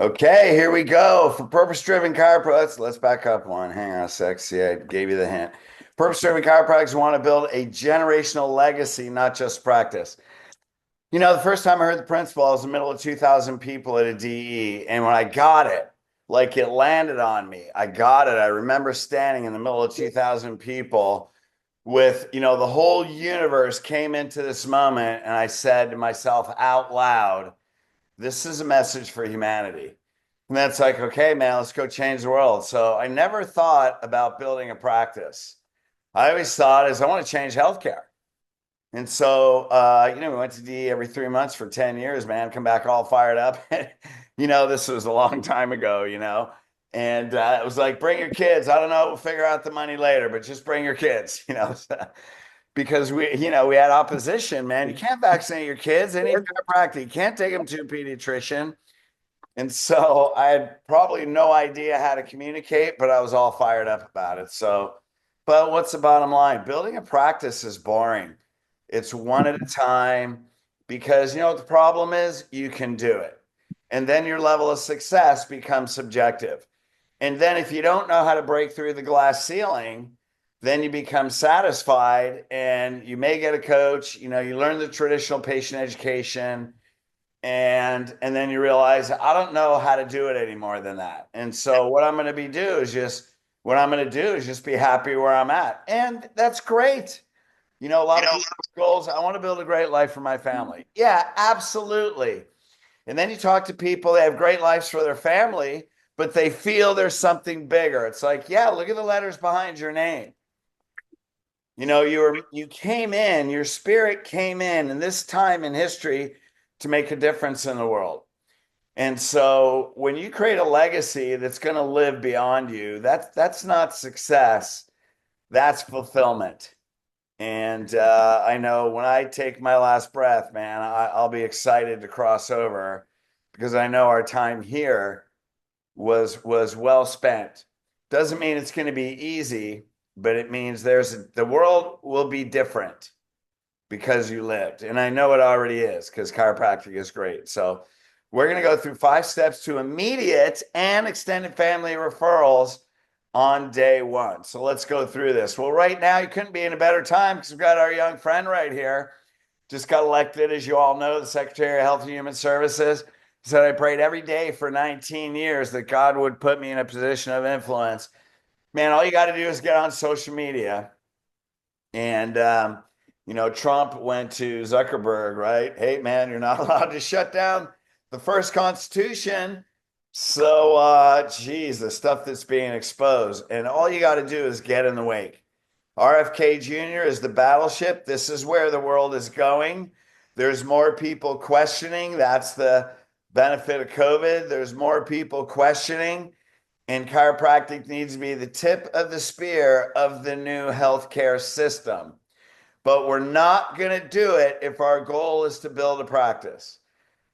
Okay, here we go for purpose-driven chiropractors. Let's back up one. Hang on a sec. See, I gave you the hint. Purpose-driven chiropractors want to build a generational legacy, not just practice. The first time I heard the principle, I was in the middle of 2,000 people at a DE, and when I got it, like it landed on me. I got it. I remember standing in the middle of 2,000 people with, the whole universe came into this moment, and I said to myself out loud, this is a message for humanity. And that's like, okay, man, let's go change the world. So I never thought about building a practice. I always thought is I want to change healthcare. And so, we went to DE every 3 months for 10 years, man, come back all fired up. This was a long time ago. And it was like, bring your kids. I don't know. We'll figure out the money later, but just bring your kids. Because we had opposition, man. You can't vaccinate your kids. They need chiropractic. You can't take them to a pediatrician. And so I had probably no idea how to communicate, but I was all fired up about it. So, but what's the bottom line? Building a practice is boring. It's one at a time because you know what the problem is? You can do it. And then your level of success becomes subjective. And then if you don't know how to break through the glass ceiling, then you become satisfied and you may get a coach, you learn the traditional patient education and then you realize I don't know how to do it any more than that. And so what I'm going to do is just be happy where I'm at. And that's great. A lot of people's goals, I want to build a great life for my family. Yeah, absolutely. And then you talk to people, they have great lives for their family, but they feel there's something bigger. It's like, yeah, look at the letters behind your name. You came in, your spirit came in this time in history to make a difference in the world. And so when you create a legacy that's going to live beyond you, that's not success, that's fulfillment. And I know when I take my last breath, man, I'll be excited to cross over because I know our time here was well spent. Doesn't mean it's going to be easy, but it means the world will be different because you lived. And I know it already is because chiropractic is great. So we're going to go through 5 steps to immediate and extended family referrals on day 1. So let's go through this. Well, right now you couldn't be in a better time because we've got our young friend right here. Just got elected, as you all know, the Secretary of Health and Human Services. He said, I prayed every day for 19 years that God would put me in a position of influence. Man, all you got to do is get on social media. And, Trump went to Zuckerberg, right? Hey, man, you're not allowed to shut down the first constitution. So, geez, the stuff that's being exposed. And all you got to do is get in the wake. RFK Jr. is the battleship. This is where the world is going. There's more people questioning. That's the benefit of COVID. There's more people questioning. And chiropractic needs to be the tip of the spear of the new healthcare system. But we're not going to do it if our goal is to build a practice.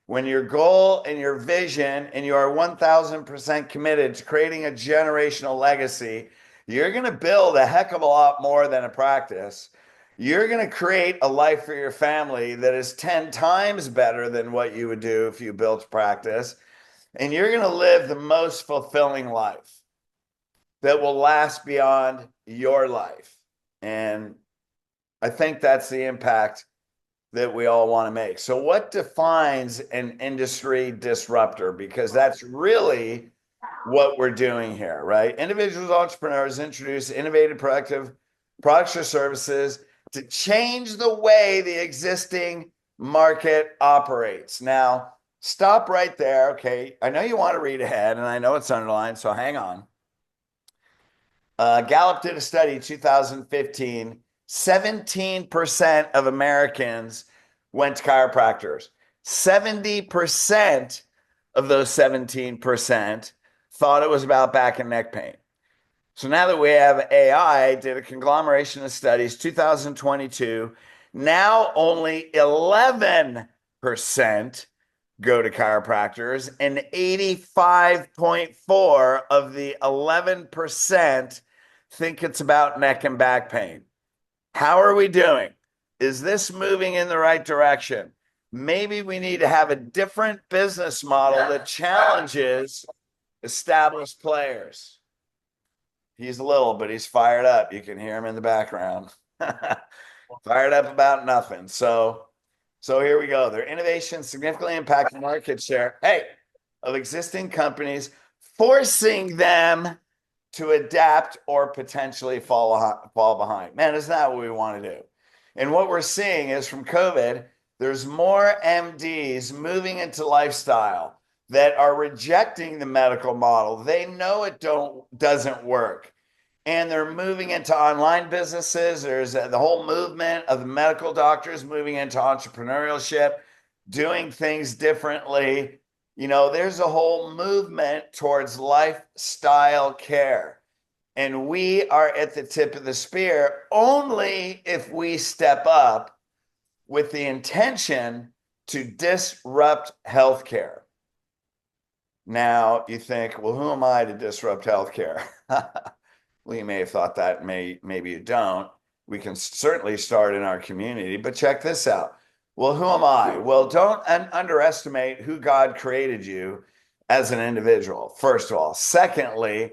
When your goal and your vision and you are 1,000% committed to creating a generational legacy, you're going to build a heck of a lot more than a practice. You're going to create a life for your family that is 10 times better than what you would do if you built a practice. And you're going to live the most fulfilling life that will last beyond your life. And I think that's the impact that we all want to make. So what defines an industry disruptor? Because that's really what we're doing here, right? Individuals, entrepreneurs introduce innovative, productive products or services to change the way the existing market operates. Now, stop right there. Okay, I know you want to read ahead, and I know it's underlined, so hang on. Gallup did a study in 2015. 17% of Americans went to chiropractors. 70% of those 17% thought it was about back and neck pain. So now that we have AI, did a conglomeration of studies, 2022, now only 11% go to chiropractors, and 85.4 of the 11% think it's about neck and back pain. How are we doing? Is this moving in the right direction? Maybe we need to have a different business model that challenges established players. He's little, but he's fired up. You can hear him in the background. Fired up about nothing. So here we go. Their innovation significantly impacts market share, of existing companies, forcing them to adapt or potentially fall behind. Man, isn't that what we want to do? And what we're seeing is from COVID, there's more MDs moving into lifestyle that are rejecting the medical model. They know it doesn't work. And they're moving into online businesses. There's the whole movement of the medical doctors moving into entrepreneurship, doing things differently. There's a whole movement towards lifestyle care. And we are at the tip of the spear only if we step up with the intention to disrupt healthcare. Now you think, well, who am I to disrupt healthcare? Well, you may have thought that, maybe you don't. We can certainly start in our community, but check this out. Well, who am I? Well, don't underestimate who God created you as an individual, first of all. Secondly,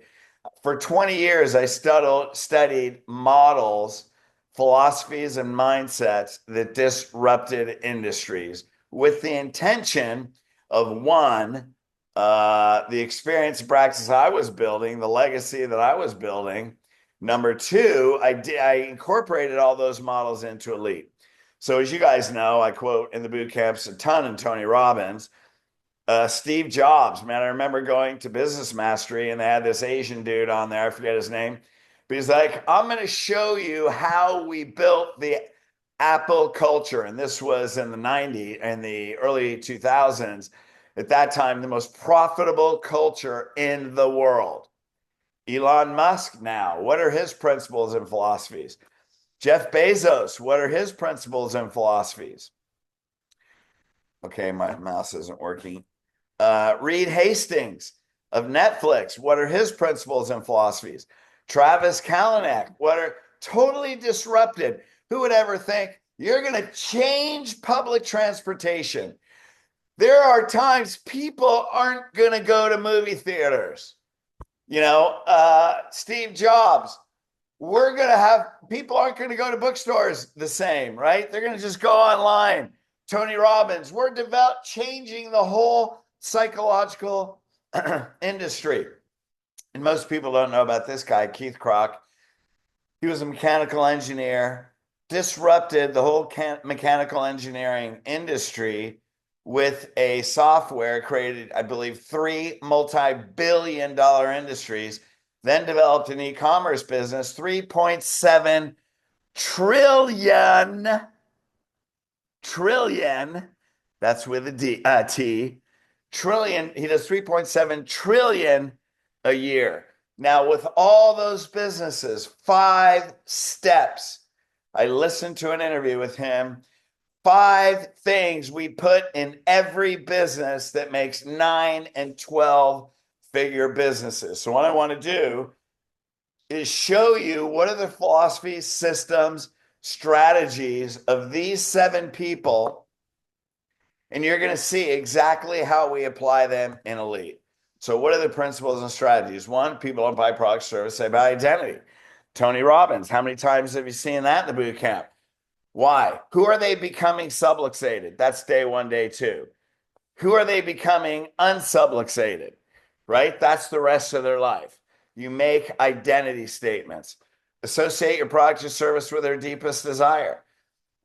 for 20 years, I studied models, philosophies, and mindsets that disrupted industries with the intention of one, the experience and practice I was building, the legacy that I was building. Number two, I incorporated all those models into Elite. So as you guys know, I quote in the boot camps a ton in Tony Robbins. Steve Jobs, man, I remember going to Business Mastery and they had this Asian dude on there, I forget his name, but he's like, I'm going to show you how we built the Apple culture. And this was in the 90s and the early 2000s. At that time, the most profitable culture in the world. Elon Musk now, what are his principles and philosophies? Jeff Bezos, what are his principles and philosophies? Okay, my mouse isn't working. Reed Hastings of Netflix, what are his principles and philosophies? Travis Kalanick, what are totally disrupted? Who would ever think you're going to change public transportation? There are times people aren't going to go to movie theaters. Steve Jobs, people aren't going to go to bookstores the same, right? They're going to just go online. Tony Robbins, we're changing the whole psychological industry. And most people don't know about this guy, Keith Kroc. He was a mechanical engineer, disrupted the whole mechanical engineering industry with a software, created, I believe, 3 multi-billion-dollar industries, then developed an e-commerce business, 3.7 trillion, that's with a T, trillion. He does 3.7 trillion a year. Now, with all those businesses, 5 steps. I listened to an interview with him. 5 things we put in every business that makes 9 and 12 figure businesses. So what I want to do is show you what are the philosophies, systems, strategies of these 7 people, and you're going to see exactly how we apply them in Elite. So what are the principles and strategies? 1, people don't buy product, service, they buy identity. Tony Robbins, how many times have you seen that in the boot camp? Why? Who are they becoming subluxated? That's day 1, day 2. Who are they becoming unsubluxated? Right? That's the rest of their life. You make identity statements. Associate your product or service with their deepest desire.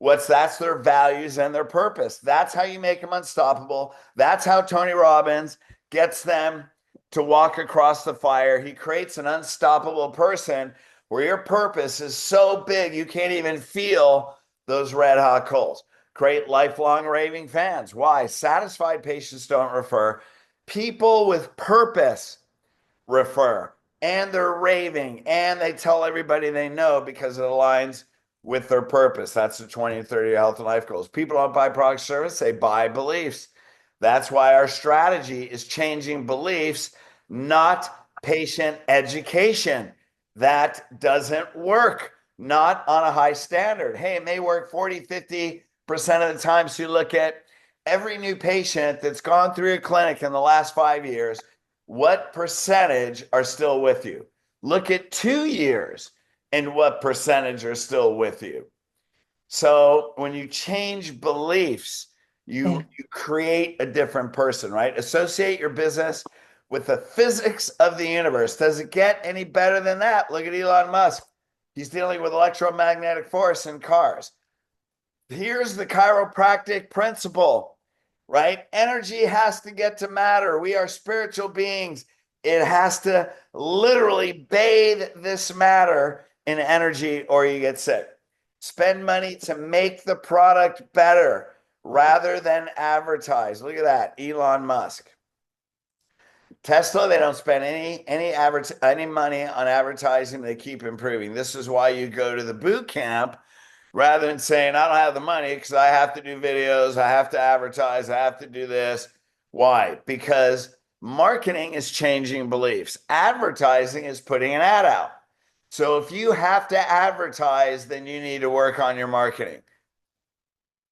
That's their values and their purpose. That's how you make them unstoppable. That's how Tony Robbins gets them to walk across the fire. He creates an unstoppable person where your purpose is so big you can't even feel those red hot coals. Create lifelong raving fans. Why? Satisfied patients don't refer. People with purpose refer. And they're raving. And they tell everybody they know because it aligns with their purpose. That's the 20 and 30 health and life goals. People don't buy product service, they buy beliefs. That's why our strategy is changing beliefs, not patient education. That doesn't work. Not on a high standard. Hey, it may work 40, 50% of the time. So you look at every new patient that's gone through your clinic in the last 5 years, what percentage are still with you? Look at 2 years and what percentage are still with you. So when you change beliefs, Yeah. you create a different person, right? Associate your business with the physics of the universe. Does it get any better than that? Look at Elon Musk. He's dealing with electromagnetic force in cars. Here's the chiropractic principle, right? Energy has to get to matter. We are spiritual beings. It has to literally bathe this matter in energy or you get sick. Spend money to make the product better rather than advertise. Look at that, Elon Musk. Tesla, they don't spend any money on advertising. They keep improving. This is why you go to the boot camp rather than saying, I don't have the money because I have to do videos, I have to advertise, I have to do this. Why? Because marketing is changing beliefs. Advertising is putting an ad out. So if you have to advertise, then you need to work on your marketing.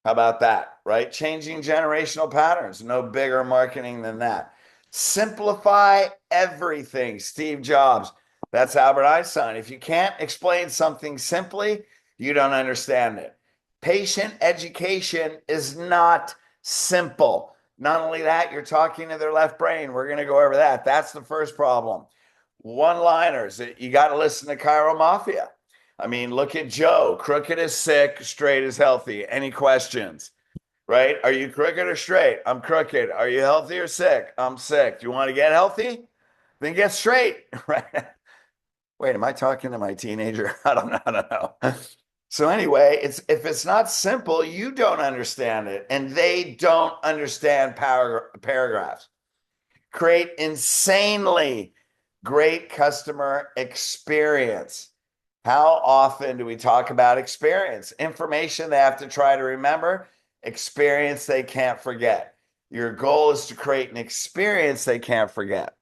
How about that, right? Changing generational patterns. No bigger marketing than that. Simplify everything. Steve Jobs. That's Albert Einstein. If you can't explain something simply, you don't understand it. Patient education is not simple. Not only that, you're talking to their left brain. We're going to go over that. That's the first problem. One-liners. You got to listen to Chiro Mafia. I mean, look at Joe. Crooked is sick, straight is healthy. Any questions? Right? Are you crooked or straight? I'm crooked. Are you healthy or sick? I'm sick. Do you want to get healthy? Then get straight. Right? Wait, am I talking to my teenager? I don't know. I don't know. So anyway, if it's not simple, you don't understand it, and they don't understand paragraphs. Create insanely great customer experience. How often do we talk about experience? Information they have to try to remember, experience they can't forget. Your goal is to create an experience they can't forget.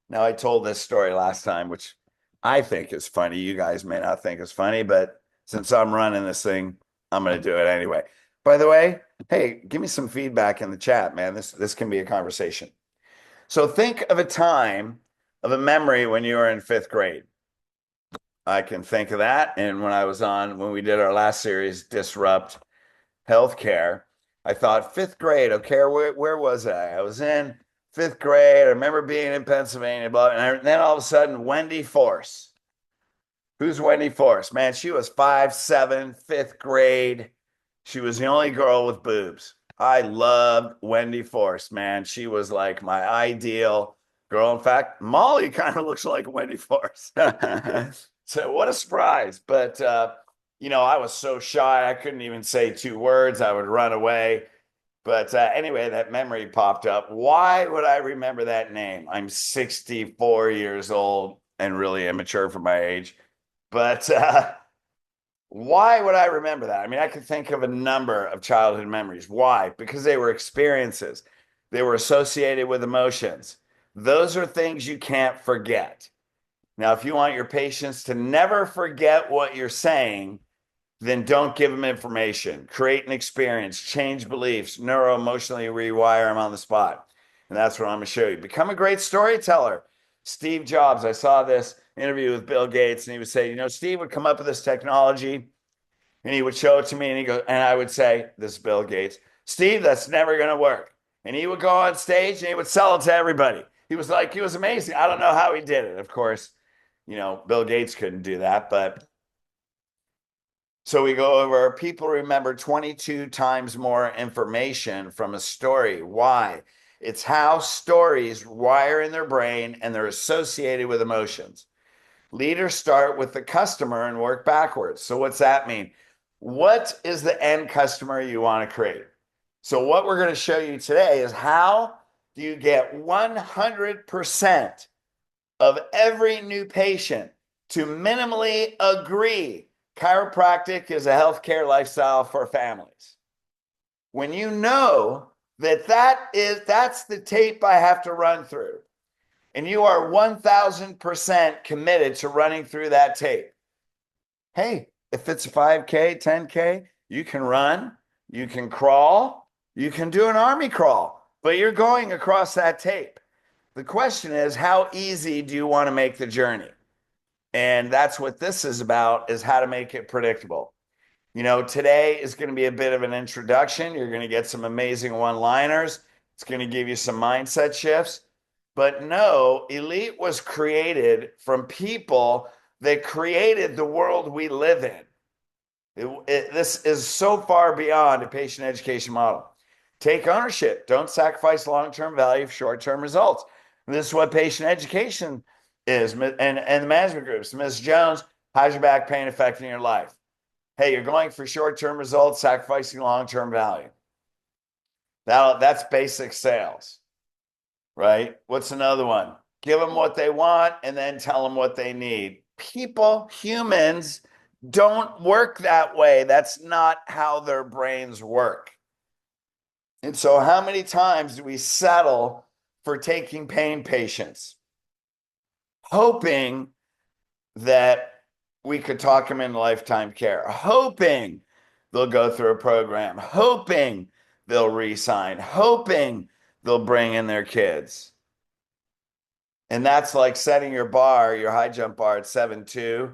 Now, I told this story last time, which I think is funny. You guys may not think it's funny, but since I'm running this thing, I'm going to do it anyway. By the way, hey, give me some feedback in the chat, man. This can be a conversation. So think of a time of a memory when you were in fifth grade. I can think of that. And when we did our last series, Disrupt Healthcare, I thought fifth grade, okay, where was I? I was in fifth grade. I remember being in Pennsylvania, and then all of a sudden, Wendy Force. Who's Wendy Force? Man, she was 5'7", fifth grade. She was the only girl with boobs. I loved Wendy Force, man. She was like my ideal girl. In fact, Molly kind of looks like Wendy Force. So what a surprise. But, I was so shy. I couldn't even say 2 words. I would run away. But anyway, that memory popped up. Why would I remember that name? I'm 64 years old and really immature for my age. But why would I remember that? I mean, I could think of a number of childhood memories. Why? Because they were experiences. They were associated with emotions. Those are things you can't forget. Now, if you want your patients to never forget what you're saying, then don't give them information. Create an experience, change beliefs, neuro-emotionally rewire them on the spot. And that's what I'm going to show you. Become a great storyteller. Steve Jobs, I saw this interview with Bill Gates, and he would say, Steve would come up with this technology, and he would show it to me, and I would say, this is Bill Gates, Steve, that's never going to work. And he would go on stage, and he would sell it to everybody. He was amazing. I don't know how he did it. Of course, Bill Gates couldn't do that, but so we go over, people remember 22 times more information from a story. Why? It's how stories wire in their brain and they're associated with emotions. Leaders start with the customer and work backwards. So what's that mean? What is the end customer you want to create? So what we're going to show you today is how do you get 100% of every new patient to minimally agree chiropractic is a healthcare lifestyle for families. When you know that's the tape I have to run through, and you are 1000% committed to running through that tape. Hey, if it's a 5K, 10K, you can run, you can crawl, You can do an army crawl, but you're going across that tape. The question is, how easy do you want to make the journey? And that's what this is about, is how to make it predictable. Today is going to be a bit of an introduction. You're going to get some amazing one-liners. It's going to give you some mindset shifts. But no, Elite was created from people that created the world we live in. This is so far beyond a patient education model. Take ownership. Don't sacrifice long-term value for short-term results. This is what patient education is, and the management groups. Ms. Jones, how's your back pain affecting your life? Hey, you're going for short-term results, sacrificing long-term value. That's basic sales, right? What's another one? Give them what they want and then tell them what they need. People, humans, don't work that way. That's not how their brains work. And so how many times do we settle for taking pain patients, hoping that we could talk them into lifetime care, hoping they'll go through a program, hoping they'll re-sign, hoping they'll bring in their kids. And that's like setting your bar, your high jump bar at 7'2",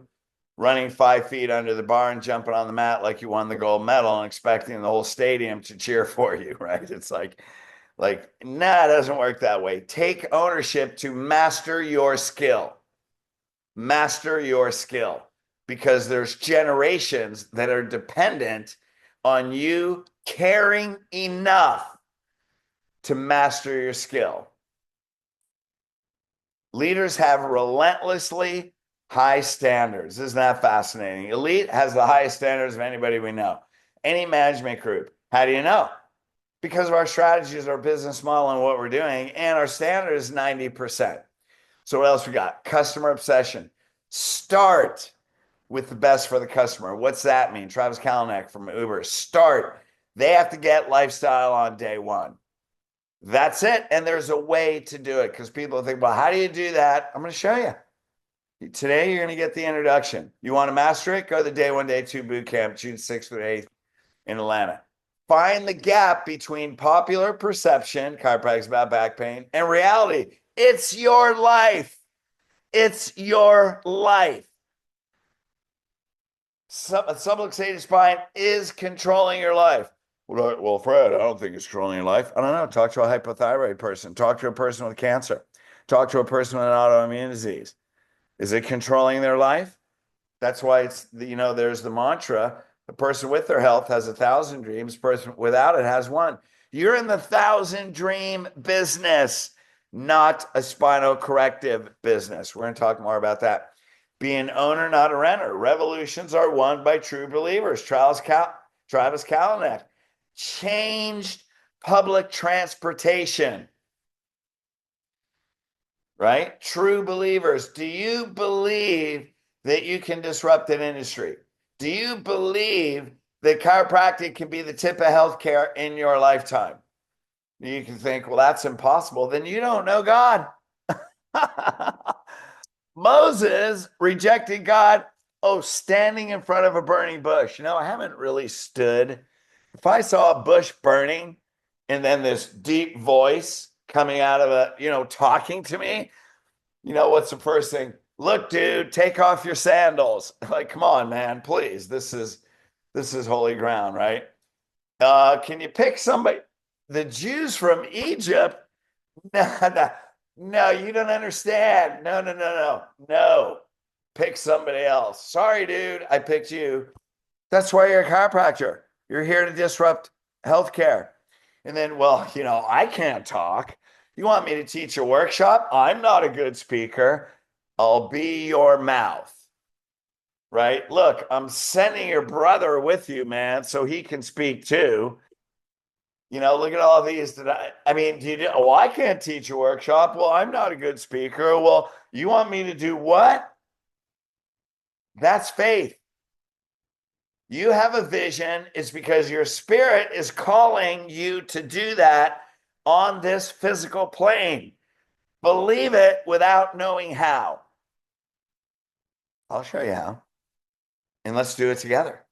running 5 feet under the bar and jumping on the mat like you won the gold medal and expecting the whole stadium to cheer for you, right? It's like, nah, it doesn't work that way. Take ownership to master your skill. Master your skill, because there's generations that are dependent on you caring enough to master your skill. Leaders have relentlessly high standards. Isn't that fascinating? Elite has the highest standards of anybody we know. Any management group. How do you know? Because of our strategies, our business model, and what we're doing, and our standard is 90%. So what else we got? Customer obsession. Start with the best for the customer. What's that mean? Travis Kalanick from Uber. Start. They have to get lifestyle on day one. That's it. And there's a way to do it, because people think, well, how do you do that? I'm going to show you. Today, you're going to get the introduction. You want to master it? Go to the Day 1, Day 2 boot camp, June 6th through 8th in Atlanta. Find the gap between popular perception, chiropractic is about back pain, and reality. It's your life. It's your life. Subluxated spine is controlling your life. Well, Fred, I don't think it's controlling your life. I don't know. Talk to a hypothyroid person. Talk to a person with cancer. Talk to a person with an autoimmune disease. Is it controlling their life? That's why there's the mantra: the person with their health has 1,000 dreams. The person without it has one. You're in the 1,000 dream business, not a spinal corrective business. We're going to talk more about that. Be an owner, not a renter. Revolutions are won by true believers. Travis Kalanick changed public transportation. Right? True believers. Do you believe that you can disrupt an industry? Do you believe that chiropractic can be the tip of healthcare in your lifetime? You can think, well, that's impossible. Then you don't know God. Moses rejected God, standing in front of a burning bush. I haven't really stood. If I saw a bush burning and then this deep voice coming out of talking to me, what's the first thing? Look, dude, take off your sandals. Like, come on, man, please. This is holy ground, right? Can you pick somebody? The Jews from Egypt? No, you don't understand. No. Pick somebody else. Sorry, dude, I picked you. That's why you're a chiropractor. You're here to disrupt healthcare. And then, I can't talk. You want me to teach a workshop? I'm not a good speaker. I'll be your mouth, right? Look, I'm sending your brother with you, man, so he can speak too. Look at all these that I can't teach a workshop. Well, I'm not a good speaker. Well, you want me to do what? That's faith. You have a vision. It's because your spirit is calling you to do that on this physical plane. Believe it without knowing how. I'll show you how. And let's do it together.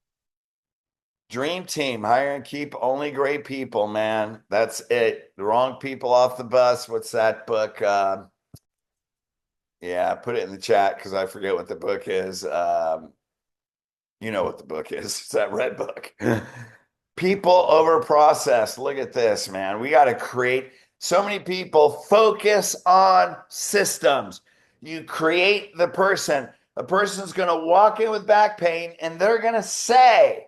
Dream team, hire and keep only great people, man. That's it. The wrong people off the bus. What's that book? Yeah, put it in the chat because I forget what the book is. You know what the book is. It's that red book. People over process. Look at this, man. We got to create so many people focus on systems. You create the person. A person's going to walk in with back pain and they're going to say,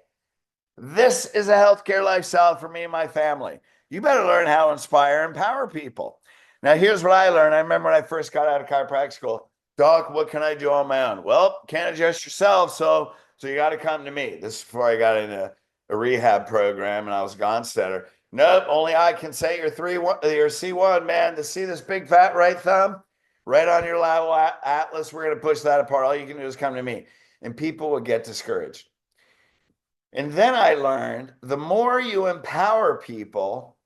this is a healthcare lifestyle for me and my family. You better learn how to inspire and empower people. Now, here's what I learned. I remember when I first got out of chiropractic school. Doc, what can I do on my own? Well, can't adjust yourself, so you got to come to me. This is before I got into a rehab program and I was a Gonstetter. Nope, only I can say your C1, man. To see this big fat right thumb right on your lateral atlas, we're going to push that apart. All you can do is come to me. And people would get discouraged. And then I learned the more you empower people,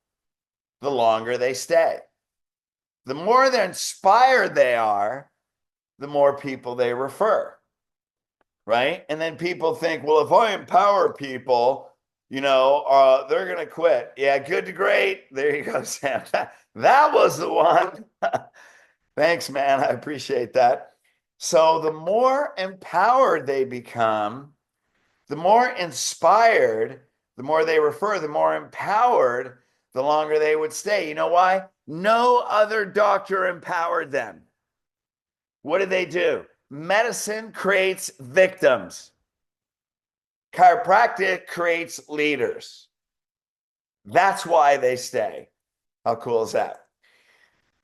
the longer they stay. The more they're inspired they are, the more people they refer. Right? And then people think, well, if I empower people, they're going to quit. Yeah, good to great. There you go, Sam. That was the one. Thanks, man. I appreciate that. So the more empowered they become, the more inspired, the more they refer, the more empowered, the longer they would stay. You know why? No other doctor empowered them. What did they do? Medicine creates victims. Chiropractic creates leaders. That's why they stay. How cool is that?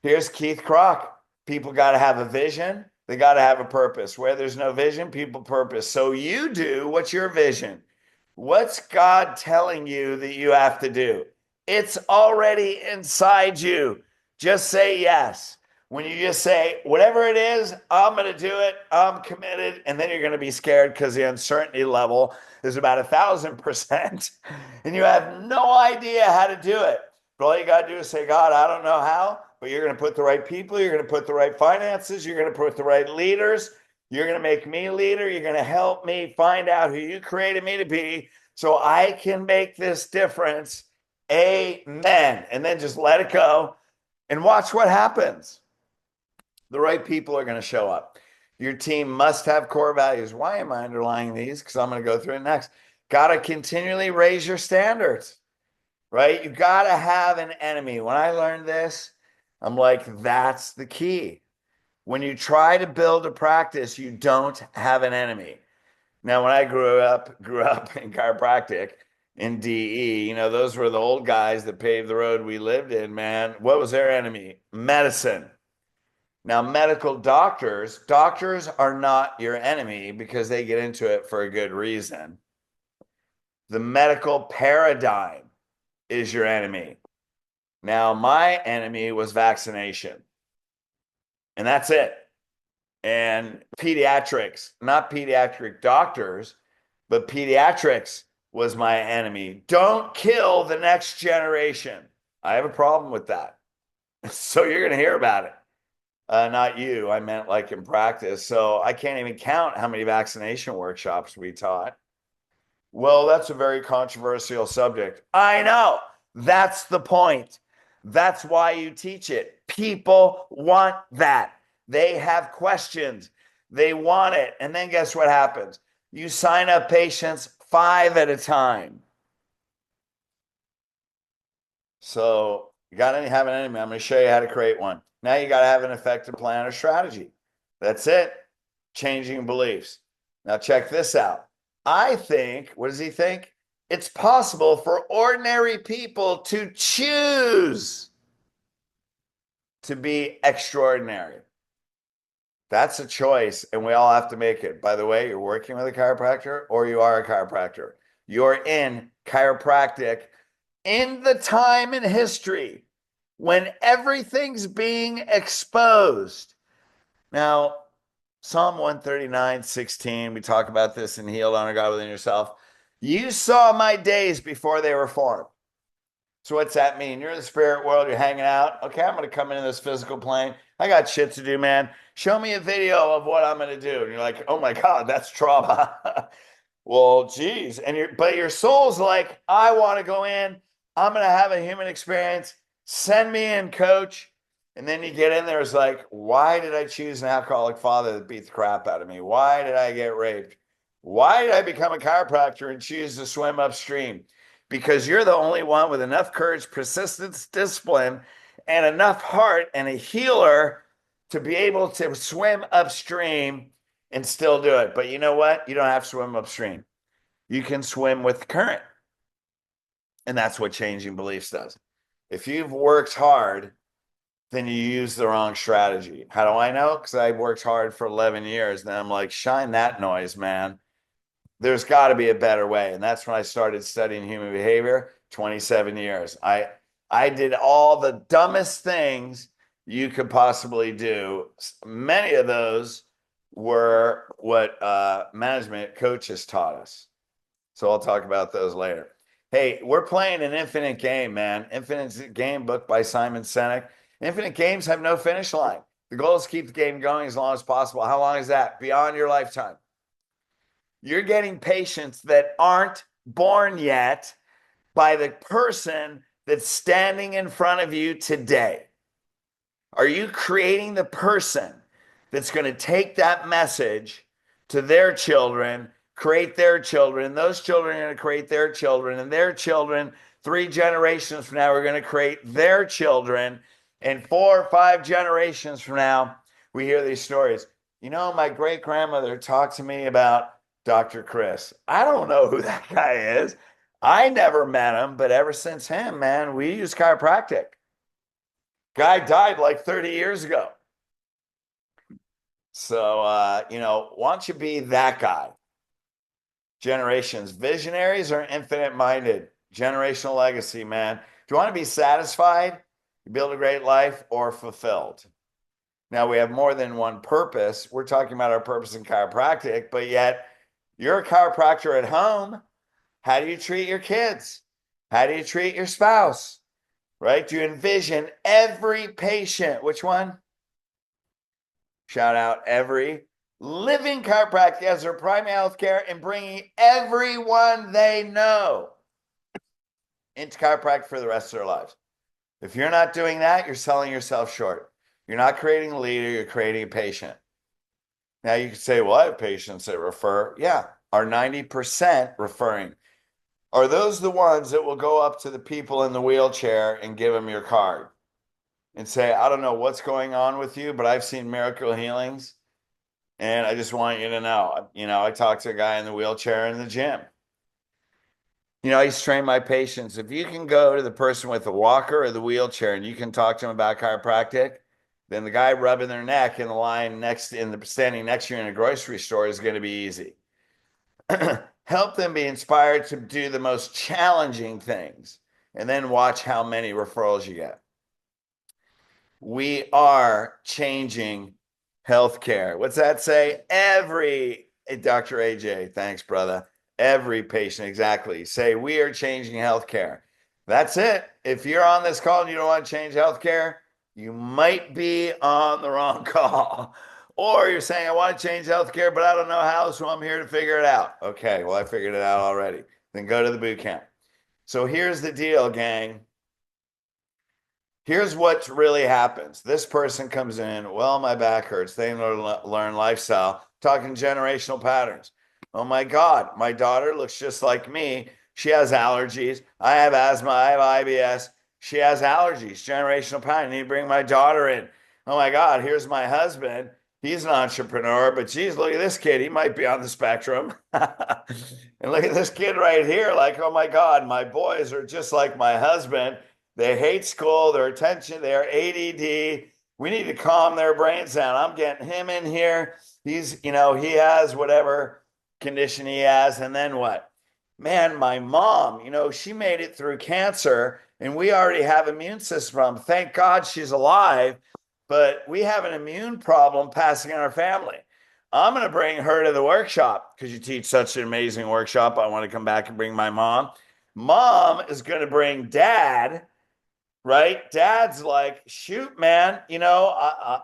Here's Keith Kroc. People got to have a vision. They got to have a purpose. Where there's no vision, people purpose. So you do, what's your vision? What's God telling you that you have to do? It's already inside you. Just say yes. When you just say, whatever it is, I'm going to do it. I'm committed. And then you're going to be scared because the uncertainty level is about 1,000%. And you have no idea how to do it. But all you got to do is say, God, I don't know how, but you're going to put the right people. You're going to put the right finances. You're going to put the right leaders. You're going to make me a leader. You're going to help me find out who you created me to be so I can make this difference. Amen. And then just let it go and watch what happens. The right people are going to show up. Your team must have core values. Why am I underlying these? Because I'm going to go through it next. Got to continually raise your standards, right? You got to have an enemy. When I learned this, I'm like, that's the key. When you try to build a practice, you don't have an enemy. Now, when I grew up in chiropractic in DE, those were the old guys that paved the road we lived in, man. What was their enemy? Medicine. Now, medical doctors are not your enemy because they get into it for a good reason. The medical paradigm is your enemy. Now, my enemy was vaccination. And that's it. And pediatrics, not pediatric doctors, but pediatrics was my enemy. Don't kill the next generation. I have a problem with that. So you're going to hear about it. Not you, I meant like in practice. So I can't even count how many vaccination workshops we taught. Well, that's a very controversial subject. I know. That's the point. That's why you teach it. People want that. They have questions. They want it. And then guess what happens? You sign up patients 5 at a time. So you got to have an enemy. I'm going to show you how to create one. Now you got to have an effective plan or strategy. That's it. Changing beliefs. Now check this out. I think, what does he think? It's possible for ordinary people to choose to be extraordinary. That's a choice, and we all have to make it. By the way, you're working with a chiropractor or you are a chiropractor. You're in chiropractic in the time in history when everything's being exposed. Now, Psalm 139:16, we talk about this in Heal, Honor God Within Yourself. You saw my days before they were formed. So what's that mean? You're in the spirit world, you're hanging out. Okay, I'm going to come into this physical plane. I got shit to do, man. Show me a video of what I'm going to do. And you're like, oh my God, that's trauma. Well, geez. But your soul's like, I want to go in. I'm going to have a human experience. Send me in, coach. And then you get in there, it's like, why did I choose an alcoholic father that beat the crap out of me? Why did I get raped? Why did I become a chiropractor and choose to swim upstream? Because you're the only one with enough courage, persistence, discipline, and enough heart and a healer to be able to swim upstream and still do it. But you know what? You don't have to swim upstream. You can swim with the current. And that's what changing beliefs does. If you've worked hard, then you use the wrong strategy. How do I know? Because I worked hard for 11 years. Then I'm like, shine that noise, man. There's got to be a better way. And that's when I started studying human behavior, 27 years. I did all the dumbest things you could possibly do. Many of those were what management coaches taught us. So I'll talk about those later. Hey, we're playing an infinite game, man. Infinite game book by Simon Sinek. Infinite games have no finish line. The goal is to keep the game going as long as possible. How long is that? Beyond your lifetime. You're getting patients that aren't born yet by the person that's standing in front of you today. Are you creating the person that's going to take that message to their children, create their children? Those children are going to create their children, and their children, 3 generations from now, are going to create their children. And 4 or 5 generations from now, we hear these stories. You know, my great grandmother talked to me about Dr. Chris. I don't know who that guy is. I never met him, but ever since him, man, we use chiropractic. Guy died like 30 years ago. So, why don't you be that guy? Generations, visionaries or infinite minded? Generational legacy, man. Do you want to be satisfied, build a great life, or fulfilled? Now, we have more than one purpose. We're talking about our purpose in chiropractic, but yet you're a chiropractor at home. How do you treat your kids? How do you treat your spouse? Right? Do you envision every patient? Which one? Shout out every living chiropractic as their primary health care and bringing everyone they know into chiropractic for the rest of their lives. If you're not doing that, you're selling yourself short. You're not creating a leader, you're creating a patient. Now you can say, well, I have patients that refer. Yeah. Are 90% referring? Are those the ones that will go up to the people in the wheelchair and give them your card and say, I don't know what's going on with you, but I've seen miracle healings. And I just want you to know, I talked to a guy in the wheelchair in the gym. I used to train my patients. If you can go to the person with the walker or the wheelchair and you can talk to them about chiropractic, then the guy rubbing their neck in the line standing next to you in a grocery store is going to be easy. Help them be inspired to do the most challenging things and then watch how many referrals you get. We are changing healthcare. What's that say? Dr. AJ, thanks, brother. Every patient, exactly. Say, we are changing healthcare. That's it. If you're on this call and you don't want to change healthcare, you might be on the wrong call. Or you're saying, I want to change healthcare, but I don't know how, so I'm here to figure it out. Okay, well, I figured it out already. Then go to the boot camp. So here's the deal, gang. Here's what really happens. This person comes in, well, my back hurts. They learn lifestyle, talking generational patterns. Oh my God, my daughter looks just like me. She has allergies. I have asthma. I have IBS. She has allergies, generational pattern. I need to bring my daughter in. Oh my God, here's my husband. He's an entrepreneur, but geez, look at this kid. He might be on the spectrum. And look at this kid right here. Like, oh my God, my boys are just like my husband. They hate school, their attention, they're ADD. We need to calm their brains down. I'm getting him in here. He has whatever condition he has. And then what? Man, my mom, she made it through cancer and we already have immune system problem. Thank God she's alive, but we have an immune problem passing in our family. I'm going to bring her to the workshop because you teach such an amazing workshop. I want to come back and bring my mom. Mom is going to bring dad. Right? Dad's like, shoot, man, I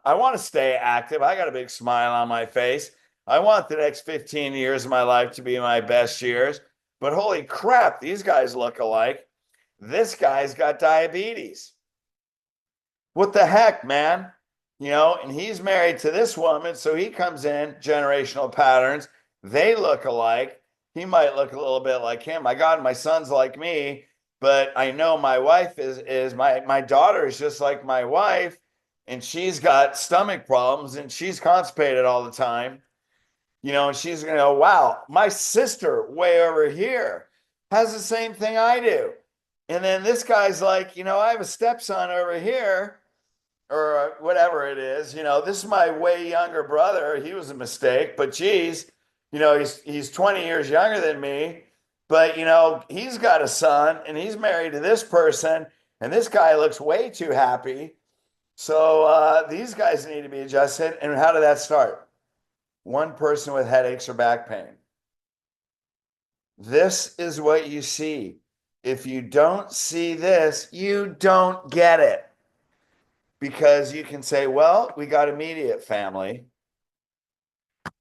want to stay active. I got a big smile on my face. I want the next 15 years of my life to be my best years. But holy crap, these guys look alike. This guy's got diabetes. What the heck, man? And he's married to this woman, so he comes in generational patterns. They look alike. He might look a little bit like him. My God, my son's like me, but I know my wife is my daughter is just like my wife, and she's got stomach problems and she's constipated all the time. And she's gonna go, wow, my sister way over here has the same thing I do. And then this guy's like, I have a stepson over here or whatever it is. This is my way younger brother. He was a mistake, but geez, he's 20 years younger than me. But he's got a son and he's married to this person, and this guy looks way too happy. So these guys need to be adjusted. And how did that start? One person with headaches or back pain. This is what you see. If you don't see this, you don't get it. Because you can say, well, we got immediate family,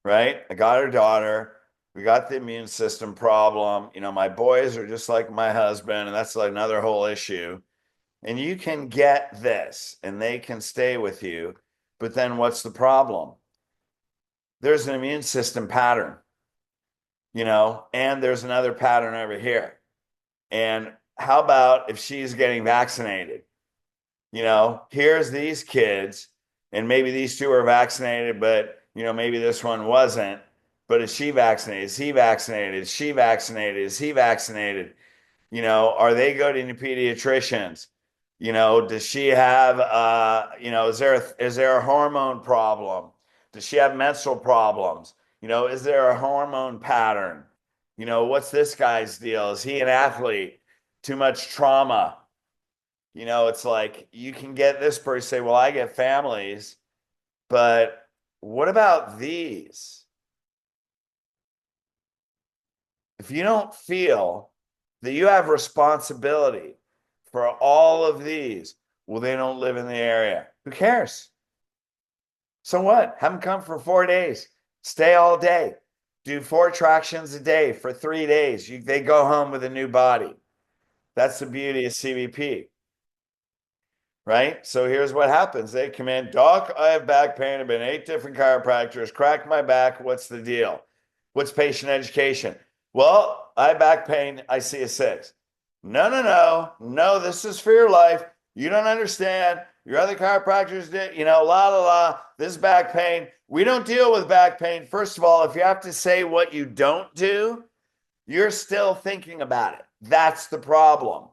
right? I got her daughter. We got the immune system problem. My boys are just like my husband, and that's like another whole issue. And you can get this, and they can stay with you. But then what's the problem? There's an immune system pattern, and there's another pattern over here. And how about if she's getting vaccinated? Here's these kids, and maybe these two are vaccinated, but, maybe this one wasn't. But is she vaccinated? Is he vaccinated? Is she vaccinated? Is he vaccinated? Are they going to pediatricians? Does she have, is there a hormone problem? Does she have menstrual problems? Is there a hormone pattern? What's this guy's deal? Is he an athlete? Too much trauma? It's like you can get this person say, well, I get families, but what about these? If you don't feel that you have responsibility for all of these, well, they don't live in the area. Who cares? So what? Have them come for 4 days. Stay all day. Do 4 tractions a day for 3 days. They go home with a new body. That's the beauty of CBP. Right? So here's what happens. They come in, doc, I have back pain. I've been 8 different chiropractors, cracked my back. What's the deal? What's patient education? Well, I have back pain. I see a 6. No, this is for your life. You don't understand. Your other chiropractors did, this back pain. We don't deal with back pain. First of all, if you have to say what you don't do, you're still thinking about it. That's the problem.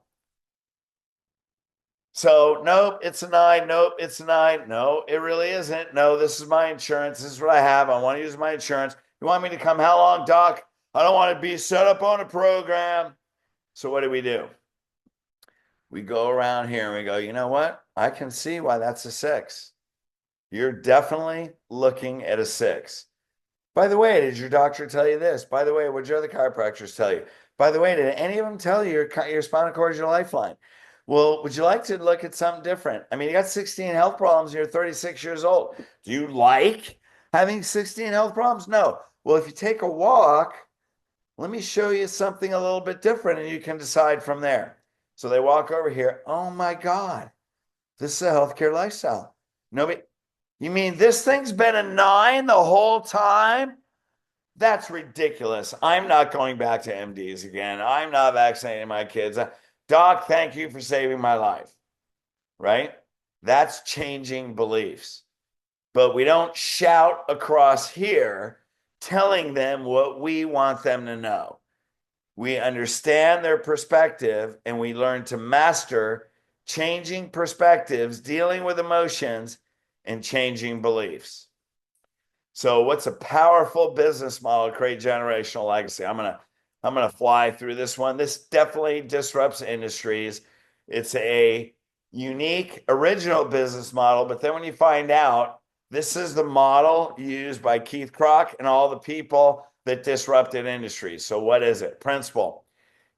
So, nope, it's a 9. Nope, it's a 9. No, it really isn't. No, this is my insurance. This is what I have. I want to use my insurance. You want me to come? How long, doc? I don't want to be set up on a program. So what do? We go around here and we go, you know what? I can see why that's a 6. You're definitely looking at a 6. By the way, did your doctor tell you this? By the way, what did your other chiropractors tell you? By the way, did any of them tell you your spinal cord is your lifeline? Well, would you like to look at something different? I mean, you got 16 health problems and you're 36 years old. Do you like having 16 health problems? No. Well, if you take a walk, let me show you something a little bit different and you can decide from there. So they walk over here. Oh my God, this is a healthcare lifestyle. Nobody, you mean this thing's been a 9 the whole time? That's ridiculous. I'm not going back to MDs again. I'm not vaccinating my kids. Doc, thank you for saving my life, right? That's changing beliefs. But we don't shout across here telling them what we want them to know. We understand their perspective and we learn to master changing perspectives, dealing with emotions, and changing beliefs. So what's a powerful business model to create generational legacy? I'm gonna fly through this one. This definitely disrupts industries. It's a unique, original business model, but then when you find out, this is the model used by Keith Krach and all the people that disrupted industries. So what is it? Principle.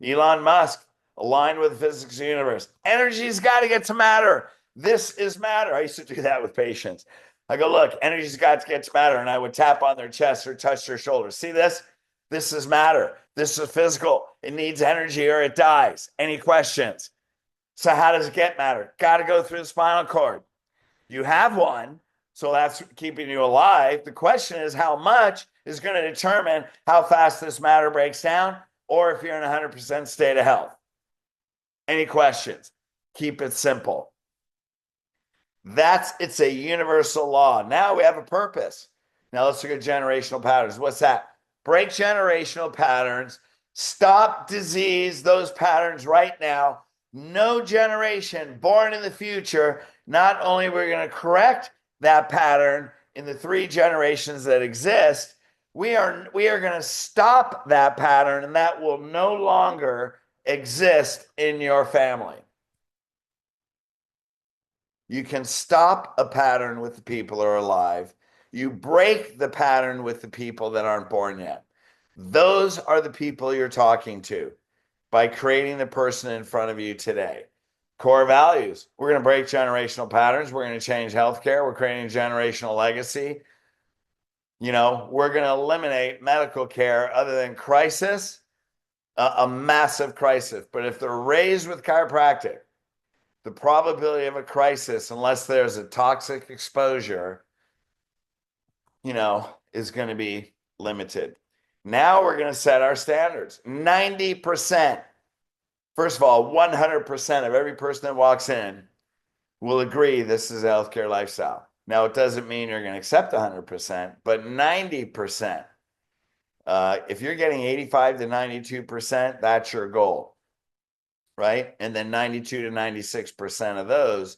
Elon Musk, aligned with the physics of the universe. Energy's got to get to matter. This is matter. I used to do that with patients. I go, look, energy's got to get to matter. And I would tap on their chest or touch their shoulders. See this? This is matter. This is physical. It needs energy or it dies. Any questions? So how does it get matter? Got to go through the spinal cord. You have one, so that's keeping you alive. The question is how much is going to determine how fast this matter breaks down or if you're in a 100% state of health. Any questions? Keep it simple. It's a universal law. Now we have a purpose. Now let's look at generational patterns. What's that? Break generational patterns. Stop disease, those patterns right now. No generation born in the future. Not only are we going to correct that pattern in the 3 generations that exist, we are going to stop that pattern, and that will no longer exist in your family. You can stop a pattern with the people who are alive. You break the pattern with the people that aren't born yet. Those are the people you're talking to by creating the person in front of you today. Core values. We're going to break generational patterns. We're going to change healthcare. We're creating a generational legacy. We're going to eliminate medical care other than crisis, a massive crisis. But if they're raised with chiropractic, the probability of a crisis, unless there's a toxic exposure, is going to be limited. Now we're going to set our standards. 90%. First of all, 100% of every person that walks in will agree this is a healthcare lifestyle. Now, it doesn't mean you're going to accept 100%, but 90%. If you're getting 85 to 92%, that's your goal, right? And then 92 to 96% of those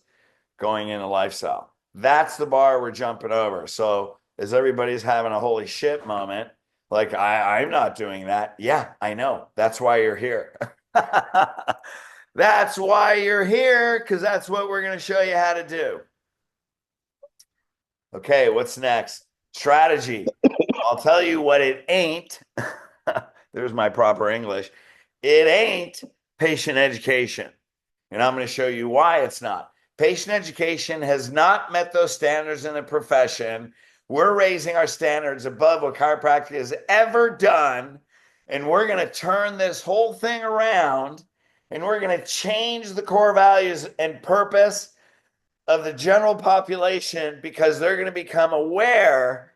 going into lifestyle. That's the bar we're jumping over. So as everybody's having a holy shit moment, like I'm not doing that. Yeah, I know. That's why you're here. That's why you're here, because that's what we're going to show you how to do. Okay, what's next? Strategy. I'll tell you what it ain't. There's my proper English. It ain't patient education. And I'm going to show you why it's not. Patient education has not met those standards in the profession. We're raising our standards above what chiropractic has ever done. And we're going to turn this whole thing around. And we're going to change the core values and purpose of the general population because they're going to become aware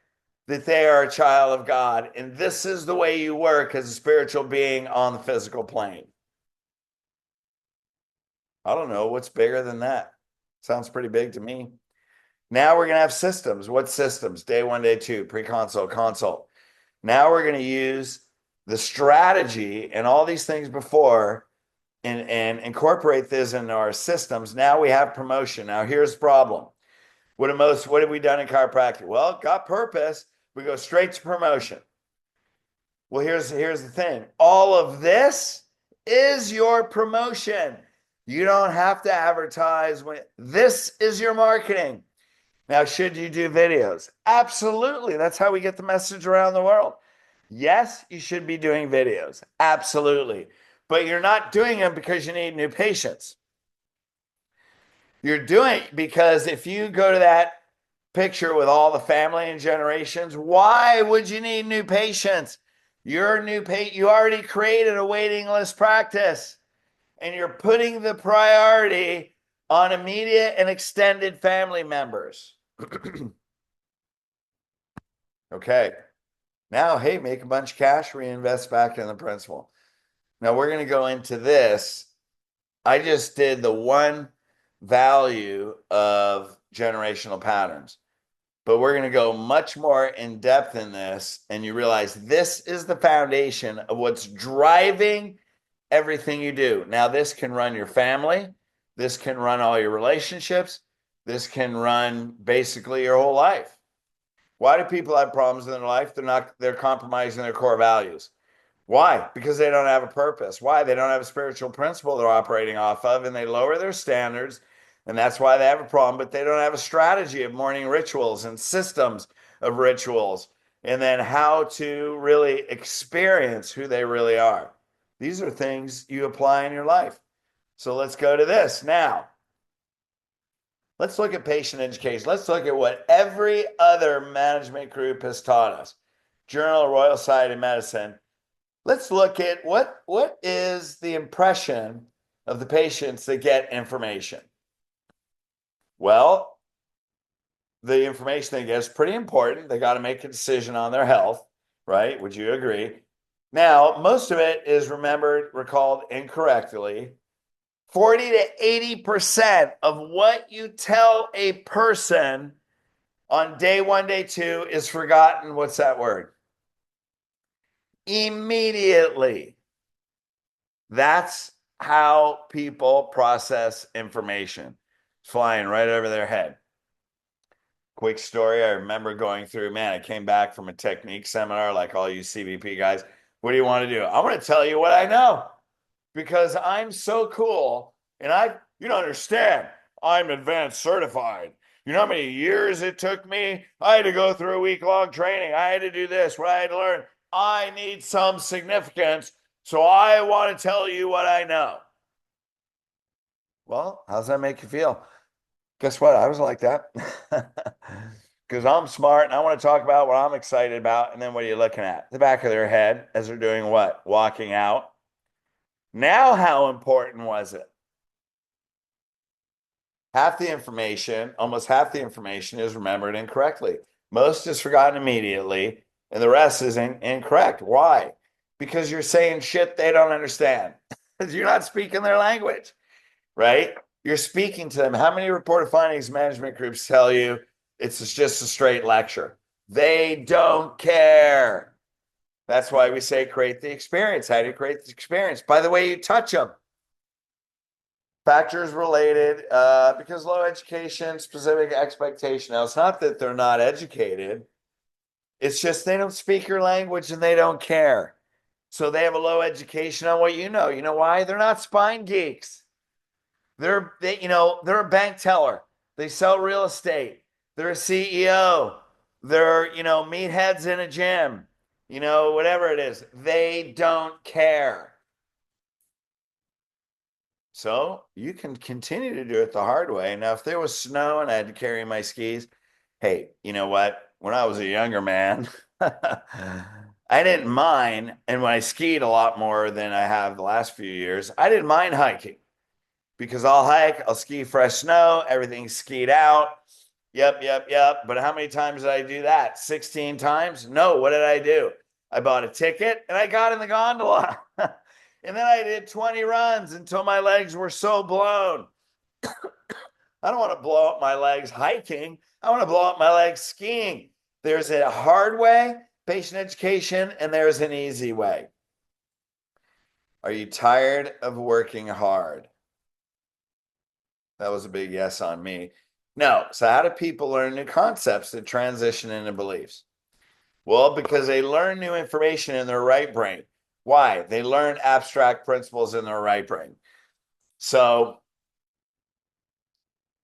that they are a child of God. And this is the way you work as a spiritual being on the physical plane. I don't know what's bigger than that. Sounds pretty big to me. Now we're going to have systems. What systems? Day 1, day 2, pre-consult, consult. Now we're going to use the strategy and all these things before and incorporate this into our systems. Now we have promotion. Now here's the problem. What have we done in chiropractic? Well, got purpose. We go straight to promotion. Well, here's the thing. All of this is your promotion. You don't have to advertise. This is your marketing. Now, should you do videos? Absolutely. That's how we get the message around the world. Yes, you should be doing videos. Absolutely. But you're not doing them because you need new patients. You're doing it because if you go to that picture with all the family and generations, why would you need new patients? You're new you already created a waiting list practice, and you're putting the priority on immediate and extended family members. Okay. Now, hey, make a bunch of cash, reinvest back in the principal. Now we're going to go into this. I just did the one value of generational patterns, but we're going to go much more in depth in this. And you realize this is the foundation of what's driving everything you do. Now, this can run your family. This can run all your relationships. This can run basically your whole life. Why do people have problems in their life? They're compromising their core values. Why? Because they don't have a purpose. Why? They don't have a spiritual principle they're operating off of, and they lower their standards, and that's why they have a problem. But they don't have a strategy of morning rituals and systems of rituals, and then how to really experience who they really are. These are things you apply in your life. So let's go to this now. Let's look at patient education. Let's look at what every other management group has taught us. Journal of Royal Society of Medicine. Let's look at what is the impression of the patients that get information. Well, the information they get is pretty important. They got to make a decision on their health, right? Would you agree? Now, most of it is recalled incorrectly. 40 to 80% of what you tell a person on day 1, day 2 is forgotten. What's that word? Immediately. That's how people process information. It's flying right over their head. Quick story. I remember going through, man, I came back from a technique seminar like all you CVP guys. What do you want to do? I want to tell you what I know because I'm so cool. And you don't understand. I'm advanced certified. You know how many years it took me? I had to go through a week-long training. I had to do this, what I had to learn. I need some significance. So I want to tell you what I know. Well, how's that make you feel? Guess what? I was like that because I'm smart and I want to talk about what I'm excited about. And then what are you looking at? The back of their head as they're doing what? Walking out. Now, how important was it? Almost half the information is remembered incorrectly. Most is forgotten immediately, and the rest is incorrect. Why? Because you're saying shit they don't understand. You're not speaking their language, right? You're speaking to them. How many reported findings management groups tell you it's just a straight lecture? They don't care. That's why we say create the experience. How do you create the experience? By the way you touch them. Factors related, because low education, specific expectation. Now, it's not that they're not educated. It's just they don't speak your language and they don't care. So they have a low education on what you know. You know why? They're not spine geeks. They're a bank teller. They sell real estate. They're a CEO. They're, meatheads in a gym. Whatever it is. They don't care. So you can continue to do it the hard way. Now, if there was snow and I had to carry my skis, hey, you know what? When I was a younger man, I didn't mind. And when I skied a lot more than I have the last few years, I didn't mind hiking because I'll hike, I'll ski fresh snow, everything's skied out. Yep. But how many times did I do that? 16 times? No, what did I do? I bought a ticket and I got in the gondola. And then I did 20 runs until my legs were so blown. I don't want to blow up my legs hiking. I want to blow up my legs skiing. There's a hard way, patient education, and there's an easy way. Are you tired of working hard? That was a big yes on me. No. So how do people learn new concepts that transition into beliefs? Well, because they learn new information in their right brain. Why? They learn abstract principles in their right brain. So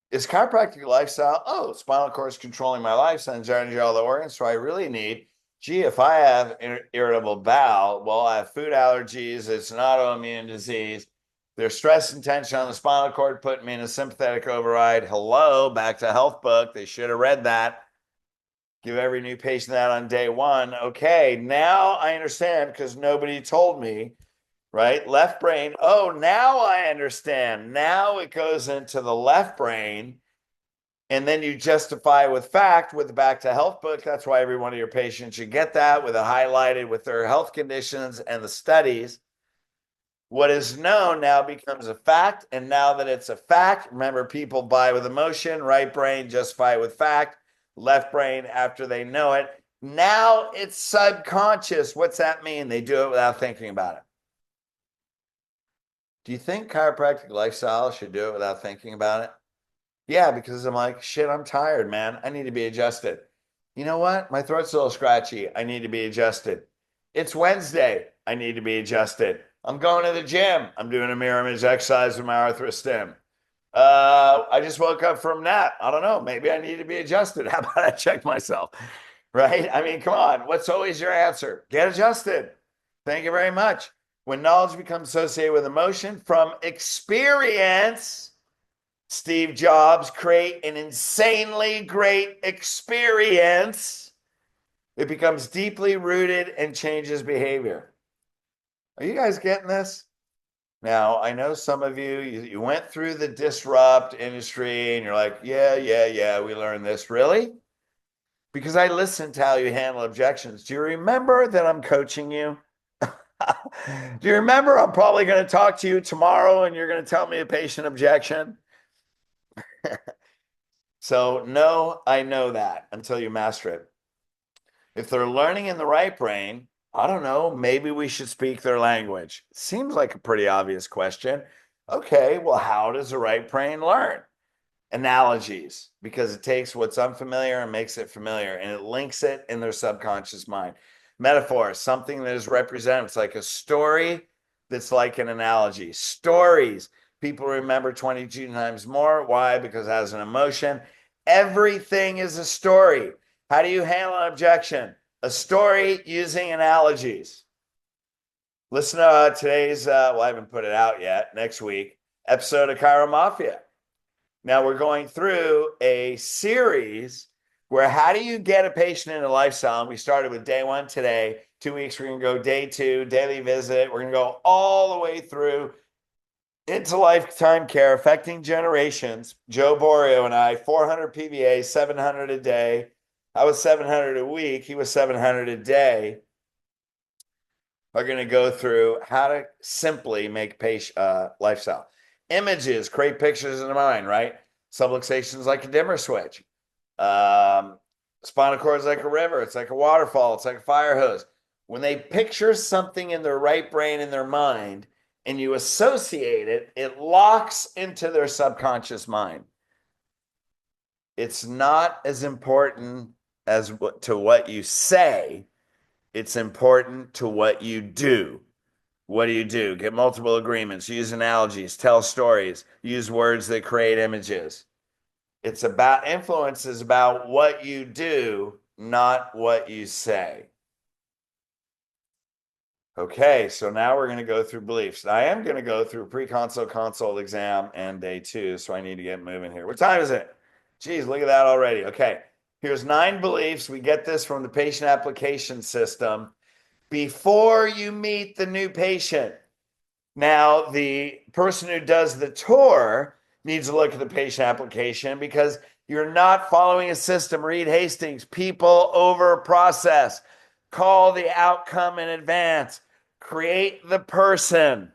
is chiropractic lifestyle? Oh, spinal cord is controlling my life, sends energy to all the organs. So I really need, if I have irritable bowel, well, I have food allergies. It's an autoimmune disease. There's stress and tension on the spinal cord, putting me in a sympathetic override. Hello, back to health book. They should have read that. Give every new patient that on day 1. Okay, now I understand because nobody told me, right? Left brain. Oh, now I understand. Now it goes into the left brain. And then you justify with fact with the Back to Health book. That's why every one of your patients should get that with it highlighted with their health conditions and the studies. What is known now becomes a fact. And now that it's a fact, remember, people buy with emotion, right brain, justify with fact. Left brain after they know it. Now it's subconscious. What's that mean? They do it without thinking about it. Do you think chiropractic lifestyle should do it without thinking about it? Yeah, because I'm like, shit, I'm tired, man. I need to be adjusted. You know what? My throat's a little scratchy. I need to be adjusted. It's Wednesday. I need to be adjusted. I'm going to the gym. I'm doing a mirror image exercise with my arthrostim. I just woke up from nap. I don't know. Maybe I need to be adjusted. How about I check myself? Right? I mean, come on. What's always your answer? Get adjusted. Thank you very much. When knowledge becomes associated with emotion from experience, Steve Jobs, create an insanely great experience. It becomes deeply rooted and changes behavior. Are you guys getting this? Now, I know some of you went through the disrupt industry and you're like, yeah, we learned this. Really? Because I listened to how you handle objections. Do you remember that I'm coaching you? Do you remember I'm probably going to talk to you tomorrow and you're going to tell me a patient objection? So, no, I know that until you master it. If they're learning in the right brain, I don't know, maybe we should speak their language. Seems like a pretty obvious question. Okay, well, how does the right brain learn? Analogies, because it takes what's unfamiliar and makes it familiar and it links it in their subconscious mind. Metaphor, something that is represented. It's like a story that's like an analogy. Stories, people remember 22 times more. Why? Because it has an emotion. Everything is a story. How do you handle an objection? A story using analogies. Listen to today's, well, I haven't put it out yet, next week, episode of Chiro Mafia. Now we're going through a series where how do you get a patient into lifestyle? And we started with day 1 today. 2 weeks, we're going to go day 2, daily visit. We're going to go all the way through into lifetime care, affecting generations. Joe Borio and I, 400 PVA, 700 a day. I was 700 a week. He was 700 a day. Are going to go through how to simply make patient lifestyle. Images, create pictures in the mind, right? Subluxation is like a dimmer switch. Spinal cord is like a river. It's like a waterfall. It's like a fire hose. When they picture something in their right brain, in their mind, and you associate it, it locks into their subconscious mind. It's not as important as to what you say. It's important to what you do. What do you do? Get multiple agreements, use analogies, tell stories, use words that create images. It's about influence is about what you do, not what you say. Okay, so now we're going to go through beliefs. I am going to go through pre-consult, consult, exam, and day 2, so I need to get moving here. What time is it? Geez, look at that already. Okay, here's 9 beliefs. We get this from the patient application system before you meet the new patient. Now, the person who does the tour needs to look at the patient application because you're not following a system. Reed Hastings, people over process. Call the outcome in advance. Create the person,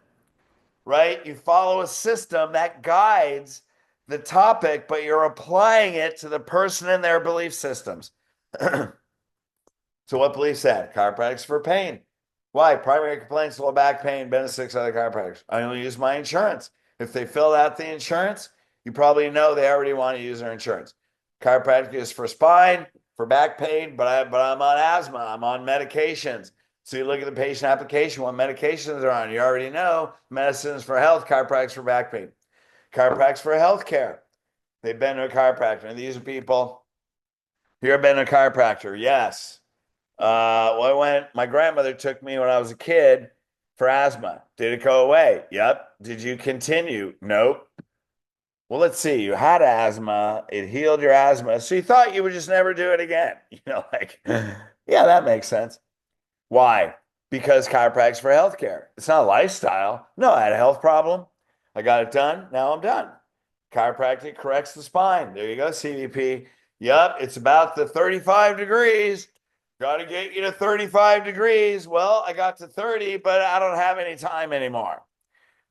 right? You follow a system that guides the topic, but you're applying it to the person and their belief systems. So what belief said? Chiropractics for pain. Why? Primary complaints, low back pain, been to 6 other chiropractors. I only use my insurance. If they fill out the insurance, you probably know they already want to use their insurance. Chiropractic is for spine, for back pain, but I'm on asthma. I'm on medications. So you look at the patient application, what medications are on. You already know medicines for health, chiropractics for back pain. Chiropractics for healthcare. They've been to a chiropractor. And these are people, you ever been to a chiropractor? Yes. Well, my grandmother took me when I was a kid for asthma. Did it go away? Yep. Did you continue? Nope. Well, let's see. You had asthma. It healed your asthma. So you thought you would just never do it again. Yeah, that makes sense. Why? Because chiropractic's for healthcare. It's not a lifestyle. No, I had a health problem. I got it done. Now I'm done. Chiropractic corrects the spine. There you go, CVP. Yep, it's about the 35 degrees. Got to get you to 35 degrees. Well, I got to 30, but I don't have any time anymore.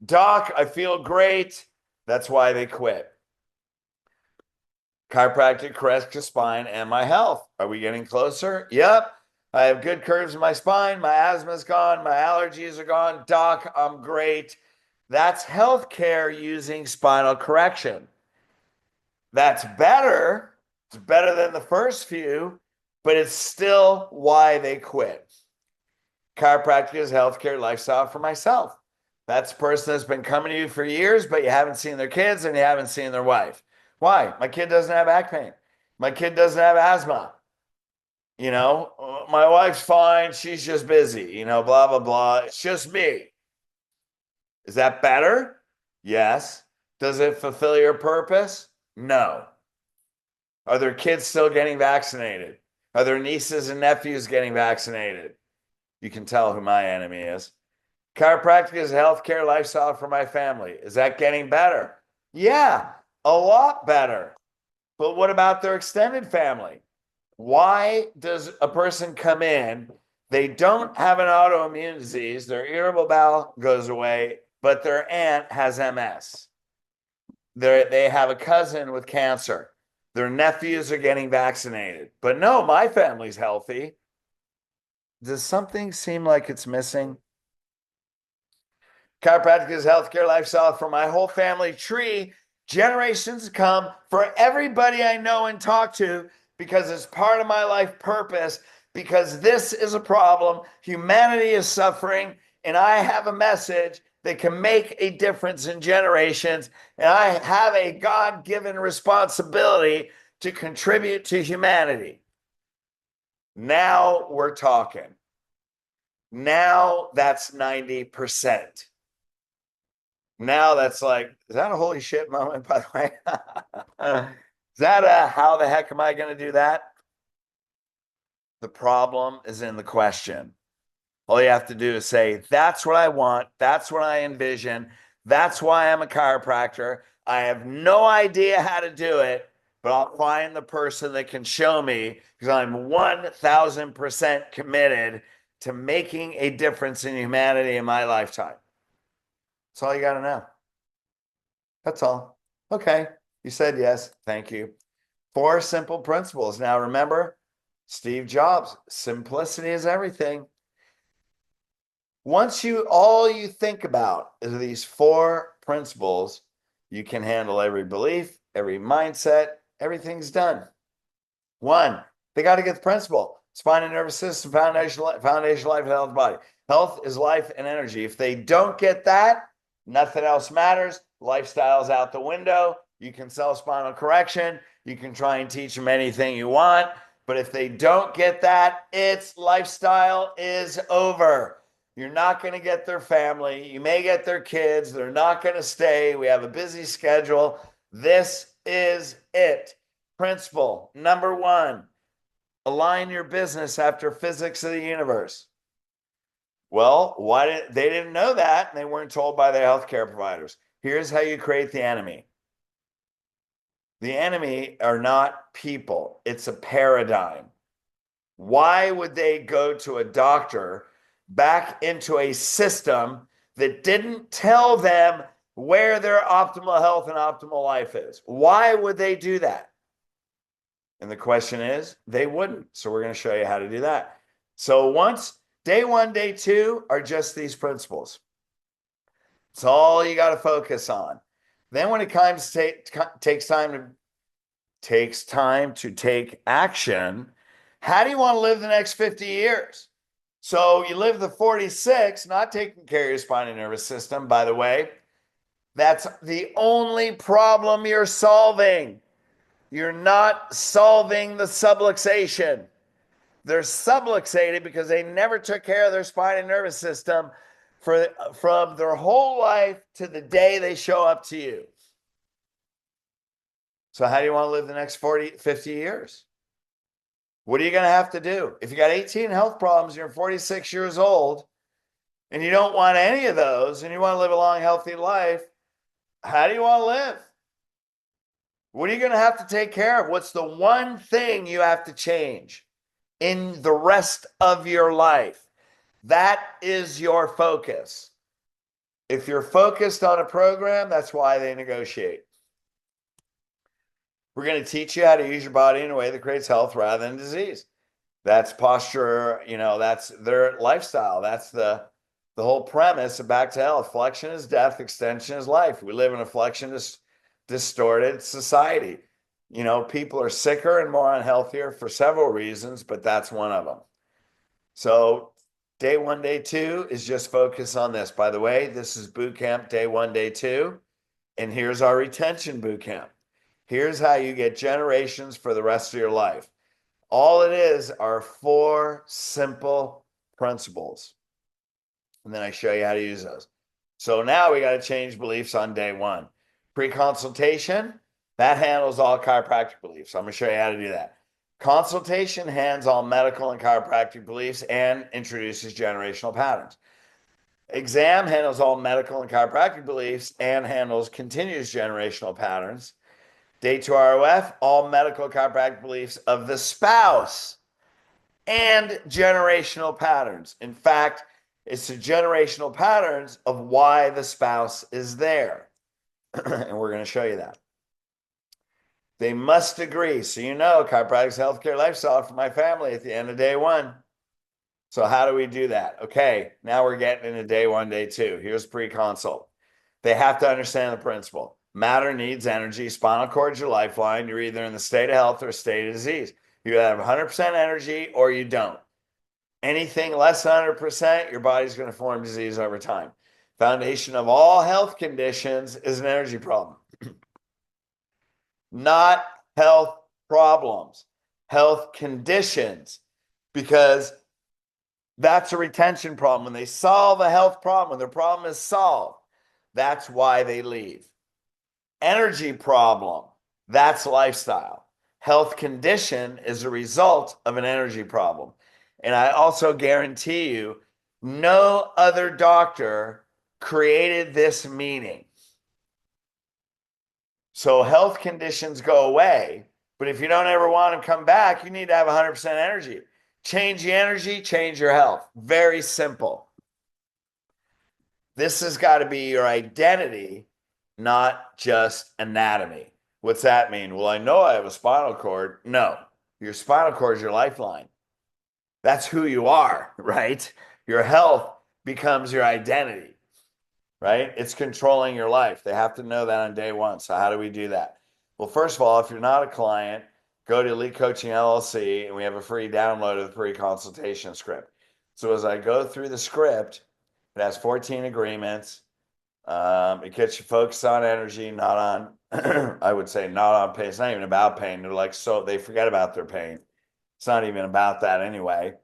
Doc, I feel great. That's why they quit. Chiropractic corrects the spine and my health. Are we getting closer? Yep. I have good curves in my spine. My asthma's gone. My allergies are gone. Doc, I'm great. That's healthcare using spinal correction. That's better. It's better than the first few, but it's still why they quit. Chiropractic is healthcare lifestyle for myself. That's a person that's been coming to you for years, but you haven't seen their kids and you haven't seen their wife. Why? My kid doesn't have back pain. My kid doesn't have asthma. My wife's fine. She's just busy, blah, blah, blah. It's just me. Is that better? Yes. Does it fulfill your purpose? No. Are their kids still getting vaccinated? Are their nieces and nephews getting vaccinated? You can tell who my enemy is. Chiropractic is a healthcare lifestyle for my family. Is that getting better? Yeah, a lot better. But what about their extended family? Why does a person come in? They don't have an autoimmune disease, their irritable bowel goes away, but their aunt has MS. They have a cousin with cancer. Their nephews are getting vaccinated. But no, my family's healthy. Does something seem like it's missing? Chiropractic is healthcare lifestyle for my whole family tree. Generations to come for everybody I know and talk to because it's part of my life purpose, because this is a problem. Humanity is suffering, and I have a message that can make a difference in generations. And I have a God-given responsibility to contribute to humanity. Now we're talking. Now that's 90%. Now that's like, is that a holy shit moment, by the way? Is that a how the heck am I going to do that? The problem is in the question. All you have to do is say, that's what I want. That's what I envision. That's why I'm a chiropractor. I have no idea how to do it, but I'll find the person that can show me because I'm 1000% committed to making a difference in humanity in my lifetime. That's all you got to know. That's all. Okay. You said yes. Thank you. 4 simple principles. Now remember, Steve Jobs, simplicity is everything. Once all you think about is these 4 principles, you can handle every belief, every mindset, everything's done. 1, they got to get the principle. Spine and nervous system, foundation, life, health, body. Health is life and energy. If they don't get that, nothing else matters. Lifestyle's out the window. You can sell spinal correction. You can try and teach them anything you want. But if they don't get that, its lifestyle is over. You're not going to get their family. You may get their kids. They're not going to stay. We have a busy schedule. This is it. Principle number 1, align your business after physics of the universe. Well, they didn't know that, and they weren't told by their healthcare providers. Here's how you create the enemy. The enemy are not people. It's a paradigm. Why would they go to a doctor back into a system that didn't tell them where their optimal health and optimal life is? Why would they do that? And the question is, they wouldn't. So we're going to show you how to do that. So once day 1, day 2 are just these principles. It's all you got to focus on. Then when it comes to takes time to take action, how do you want to live the next 50 years? So you live the 46, not taking care of your spine and nervous system, by the way. That's the only problem you're solving. You're not solving the subluxation. They're subluxated because they never took care of their spine and nervous system from their whole life to the day they show up to you. So how do you want to live the next 50 years? What are you going to have to do? If you got 18 health problems and you're 46 years old and you don't want any of those and you want to live a long, healthy life, how do you want to live? What are you going to have to take care of? What's the one thing you have to change in the rest of your life? That is your focus. If you're focused on a program, that's why they negotiate. We're going to teach you how to use your body in a way that creates health rather than disease. That's posture, that's their lifestyle. That's the whole premise of Back to Health. Flexion is death, extension is life. We live in a flexion distorted society. People are sicker and more unhealthier for several reasons, but that's one of them. So day 1, day 2 is just focus on this. By the way, this is boot camp day 1, day 2. And here's our retention boot camp. Here's how you get generations for the rest of your life. All it is are 4 simple principles. And then I show you how to use those. So now we got to change beliefs on day 1. Pre-consultation, that handles all chiropractic beliefs. I'm going to show you how to do that. Consultation handles all medical and chiropractic beliefs and introduces generational patterns. Exam handles all medical and chiropractic beliefs and handles continuous generational patterns. Day 2 ROF, all medical chiropractic beliefs of the spouse and generational patterns. In fact, it's the generational patterns of why the spouse is there. And we're going to show you that. They must agree. So you know, chiropractic's healthcare lifestyle for my family at the end of day 1. So how do we do that? Okay, now we're getting into day 1, day 2. Here's pre-consult. They have to understand the principle. Matter needs energy. Spinal cord's your lifeline. You're either in the state of health or a state of disease. You have 100% energy or you don't. Anything less than 100%, your body's going to form disease over time. Foundation of all health conditions is an energy problem. Not health problems, health conditions, because that's a retention problem. When they solve a health problem, when their problem is solved, that's why they leave. Energy problem, that's lifestyle. Health condition is a result of an energy problem. And I also guarantee you, no other doctor created this meaning. So health conditions go away, but if you don't ever want them to come back, you need to have 100% energy. Change the energy, change your health. Very simple. This has got to be your identity, not just anatomy. What's that mean? Well, I know I have a spinal cord. No, your spinal cord is your lifeline. That's who you are, right? Your health becomes your identity. Right? It's controlling your life. They have to know that on day 1. So how do we do that? Well, first of all, if you're not a client, go to Elite Coaching LLC and we have a free download of the pre-consultation script. So as I go through the script, it has 14 agreements. It gets you focused on energy, not on, I would say not on pain. It's not even about pain. They're like, so they forget about their pain. It's not even about that anyway.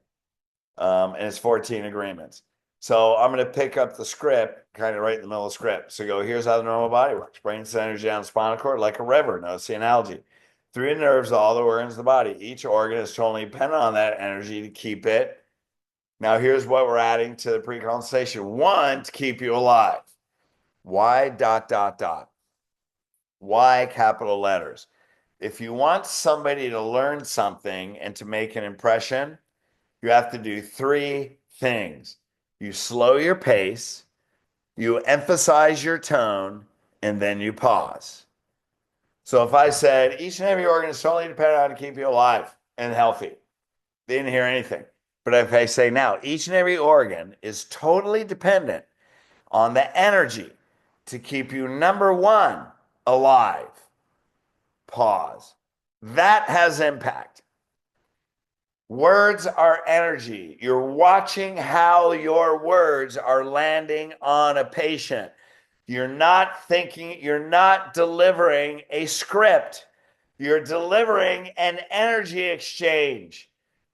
And it's 14 agreements. So I'm going to pick up the script, kind of right in the middle of the script. So go, here's how the normal body works. Brain sends energy down the spinal cord like a river. Notice the analogy. Through the nerves, all the organs of the body. Each organ is totally dependent on that energy to keep it. Now here's what we're adding to the pre-consultation. 1, to keep you alive. Why ... Why capital letters? If you want somebody to learn something and to make an impression, you have to do 3 things. You slow your pace, you emphasize your tone, and then you pause. So if I said, each and every organ is totally dependent on to keep you alive and healthy, they didn't hear anything. But if I say now, each and every organ is totally dependent on the energy to keep you, number 1, alive, pause. That has impact. Words are energy. You're watching how your words are landing on a patient. You're not thinking, you're not delivering a script. You're delivering an energy exchange,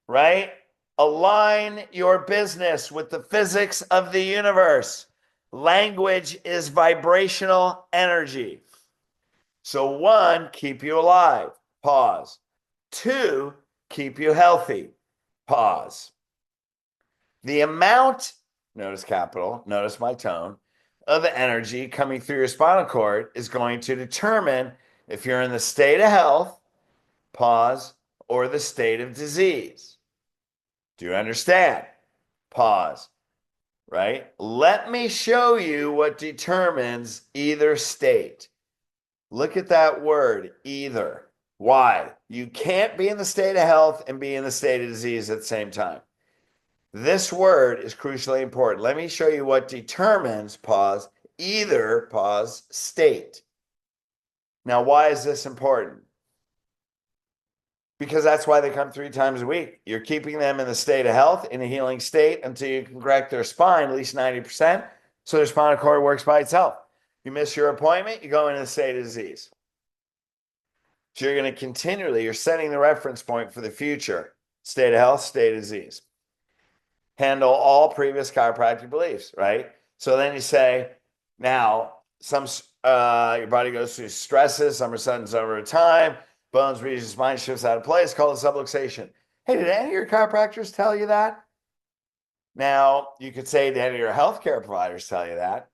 right? Align your business with the physics of the universe. Language is vibrational energy. So 1, keep you alive, pause. 2, keep you healthy, pause. The amount, notice capital, notice my tone, of the energy coming through your spinal cord is going to determine if you're in the state of health, pause, or the state of disease. Do you understand? Pause, right? Let me show you what determines either state. Look at that word, either. Why? You can't be in the state of health and be in the state of disease at the same time. This word is crucially important. Let me show you what determines, pause, either, pause, state. Now, why is this important? Because that's why they come 3 times a week. You're keeping them in the state of health, in a healing state, until you can correct their spine, at least 90%, so their spinal cord works by itself. You miss your appointment, you go into the state of disease. So you're going to continually, you're setting the reference point for the future. State of health, state of disease. Handle all previous chiropractic beliefs, right? So then you say, now, your body goes through stresses, some are sudden, some over time, bones, regions, mind shifts out of place, called a subluxation. Hey, did any of your chiropractors tell you that? Now, you could say, did any of your healthcare providers tell you that?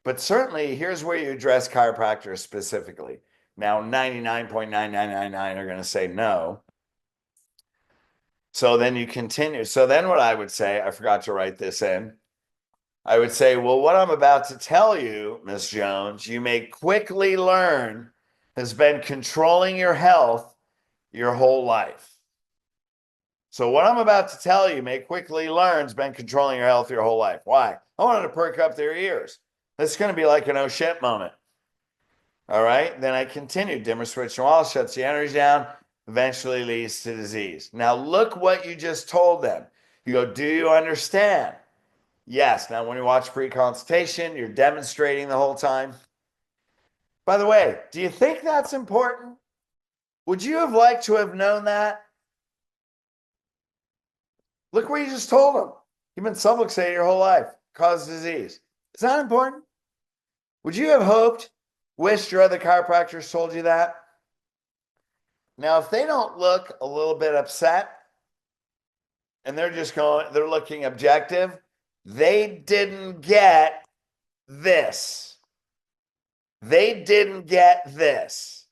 But certainly, here's where you address chiropractors specifically. Now, 99.9999 are going to say no. So then you continue. So then what I would say, I forgot to write this in. I would say, well, what I'm about to tell you, Miss Jones, you may quickly learn has been controlling your health your whole life. So what I'm about to tell you may quickly learn has been controlling your health your whole life. Why? I wanted to perk up their ears. This is going to be like an oh shit moment. All right. Then I continue. Dimmer switch wall shuts the energy down, eventually leads to disease. Now look what you just told them. You go, do you understand? Yes. Now when you watch pre-consultation, you're demonstrating the whole time. By the way, do you think that's important? Would you have liked to have known that? Look what you just told them. You've been subluxated your whole life, causes disease. Is that important? Would you have hoped, wished your other chiropractors told you that? Now, if they don't look a little bit upset and they're just going, they're looking objective, they didn't get this. They didn't get this.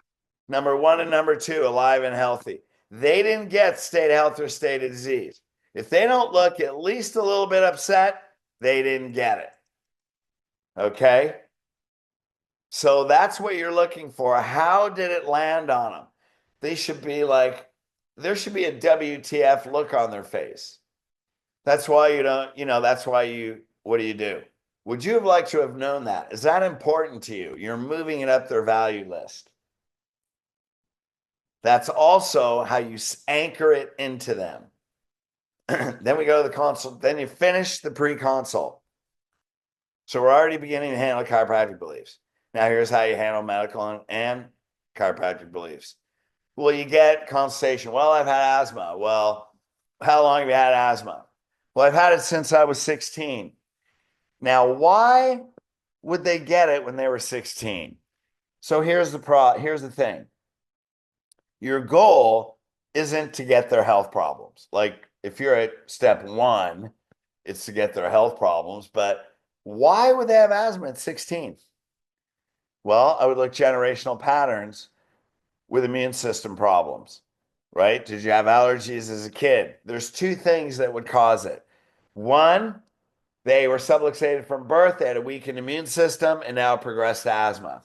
Number one and number two, alive and healthy. They didn't get state of health or state of disease. If they don't look at least a little bit upset, they didn't get it. Okay? So that's what you're looking for. How did it land on them? They should be like, there should be a WTF look on their face. That's why you don't, that's why what do? Would you have liked to have known that? Is that important to you? You're moving it up their value list. That's also how you anchor it into them. Then we go to the consult. Then you finish the pre-consult. So we're already beginning to handle chiropractic beliefs. Now here's how you handle medical and chiropractic beliefs. Well, you get consultation. Well, I've had asthma. Well, how long have you had asthma? Well, I've had it since I was 16. Now, why would they get it when they were 16? So here's the thing. Your goal isn't to get their health problems. Like if you're at step one, it's to get their health problems. But why would they have asthma at 16? Well, I would look generational patterns with immune system problems, right? Did you have allergies as a kid? There's two things that would cause it. One, they were subluxated from birth. They had a weakened immune system and now progressed to asthma.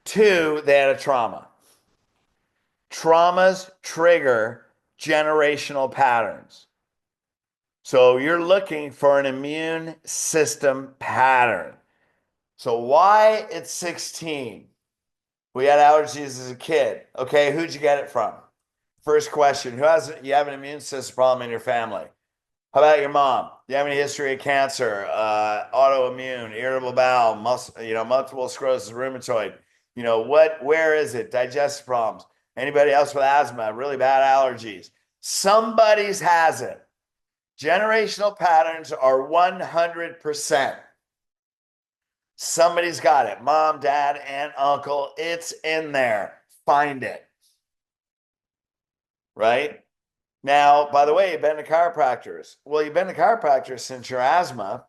Two, they had a trauma. Traumas trigger generational patterns. So you're looking for an immune system pattern. So why at 16? We had allergies as a kid. Okay, who'd you get it from? First question, you have an immune system problem in your family? How about your mom? Do you have any history of cancer, autoimmune, irritable bowel, multiple sclerosis, rheumatoid? Where is it? Digestive problems. Anybody else with asthma, really bad allergies? Somebody's has it. Generational patterns are 100%. Somebody's got it. Mom, dad, aunt, uncle. It's in there. Find it. Right? Now, by the way, you've been to chiropractors. Well, you've been to chiropractors since your asthma.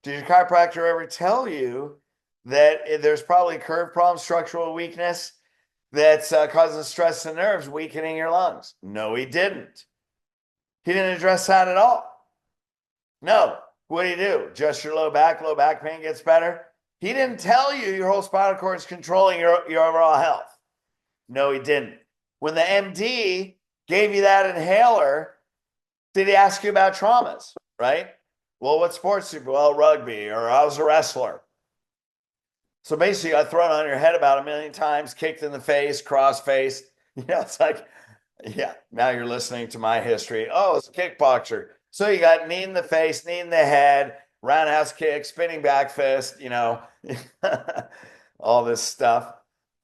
Did your chiropractor ever tell you that there's probably curve problem, structural weakness that's causing stress and nerves, weakening your lungs? No, he didn't. He didn't address that at all. No. What do? Just your low back pain gets better? He didn't tell you your whole spinal cord is controlling your overall health. No, he didn't. When the MD gave you that inhaler, did he ask you about traumas, right? Well, what sports do you? Well, rugby, or I was a wrestler. So basically, you got thrown on your head about 1 million times, kicked in the face, cross-faced. It's like, yeah, now you're listening to my history. Oh, it's a kickboxer. So you got knee in the face, knee in the head, roundhouse kick, spinning back fist, all this stuff.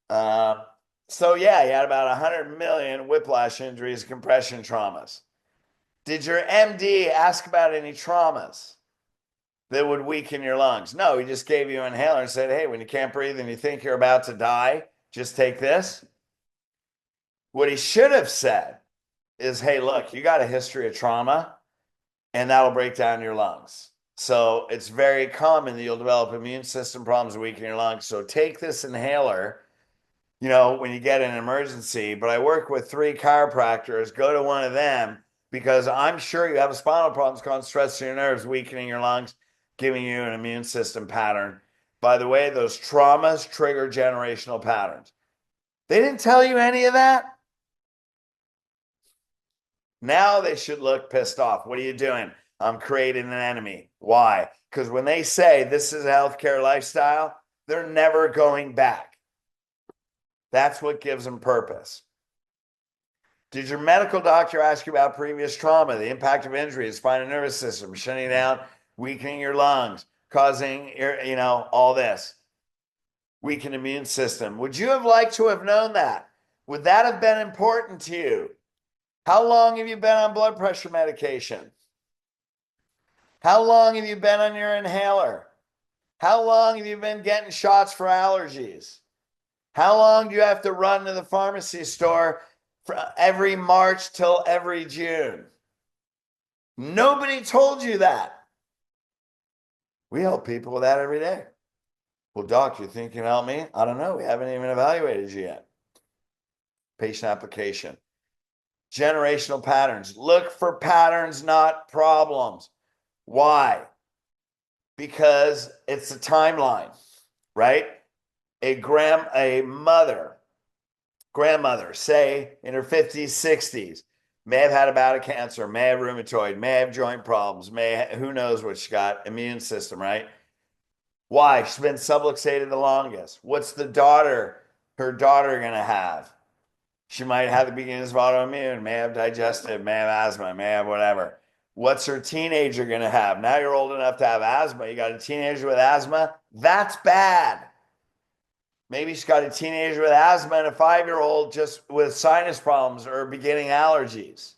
So yeah, you had about 100 million whiplash injuries, compression traumas. Did your MD ask about any traumas? that would weaken your lungs. No, he just gave you an inhaler and said, hey, when you can't breathe and you think you're about to die, just take this. What he should have said is, hey, look, you got a history of trauma and that'll break down your lungs. So it's very common that you'll develop immune system problems, weaken your lungs. So take this inhaler, when you get an emergency. But I work with 3 chiropractors. Go to one of them because I'm sure you have a spinal problem causing stress to your nerves, weakening your lungs, giving you an immune system pattern. By the way, those traumas trigger generational patterns. They didn't tell you any of that. Now they should look pissed off. What are you doing? I'm creating an enemy. Why? Because when they say this is a healthcare lifestyle, they're never going back. That's what gives them purpose. Did your medical doctor ask you about previous trauma, the impact of injury, the spinal nervous system, shutting down, weakening your lungs, causing all this? Weakened immune system. Would you have liked to have known that? Would that have been important to you? How long have you been on blood pressure medication? How long have you been on your inhaler? How long have you been getting shots for allergies? How long do you have to run to the pharmacy store every March till every June? Nobody told you that. We help people with that every day. Well, doc, you think you can help me? I don't know. We haven't even evaluated you yet. Patient application. Generational patterns. Look for patterns, not problems. Why? Because it's a timeline, right? A grandmother, say in her 50s, 60s, may have had a bout of cancer, may have rheumatoid, may have joint problems, who knows what she got, immune system, right? Why? She's been subluxated the longest. What's her daughter going to have? She might have the beginnings of autoimmune, may have digestive, may have asthma, may have whatever. What's her teenager going to have? Now you're old enough to have asthma. You got a teenager with asthma? That's bad. Maybe she's got a teenager with asthma and a 5-year-old just with sinus problems or beginning allergies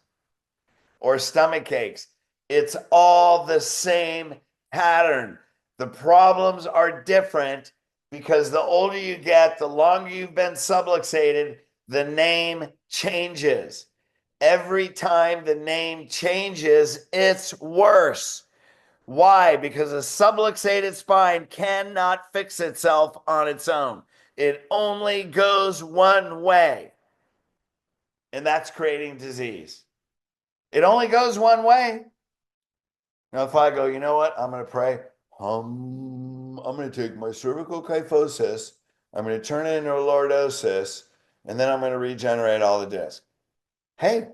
or stomach aches. It's all the same pattern. The problems are different because the older you get, the longer you've been subluxated, the name changes. Every time the name changes, it's worse. Why? Because a subluxated spine cannot fix itself on its own. It only goes one way, and that's creating disease. It only goes one way. Now, if I go, you know what? I'm going to pray. I'm going to take my cervical kyphosis. I'm going to turn it into a lordosis, and then I'm going to regenerate all the disc. Hey,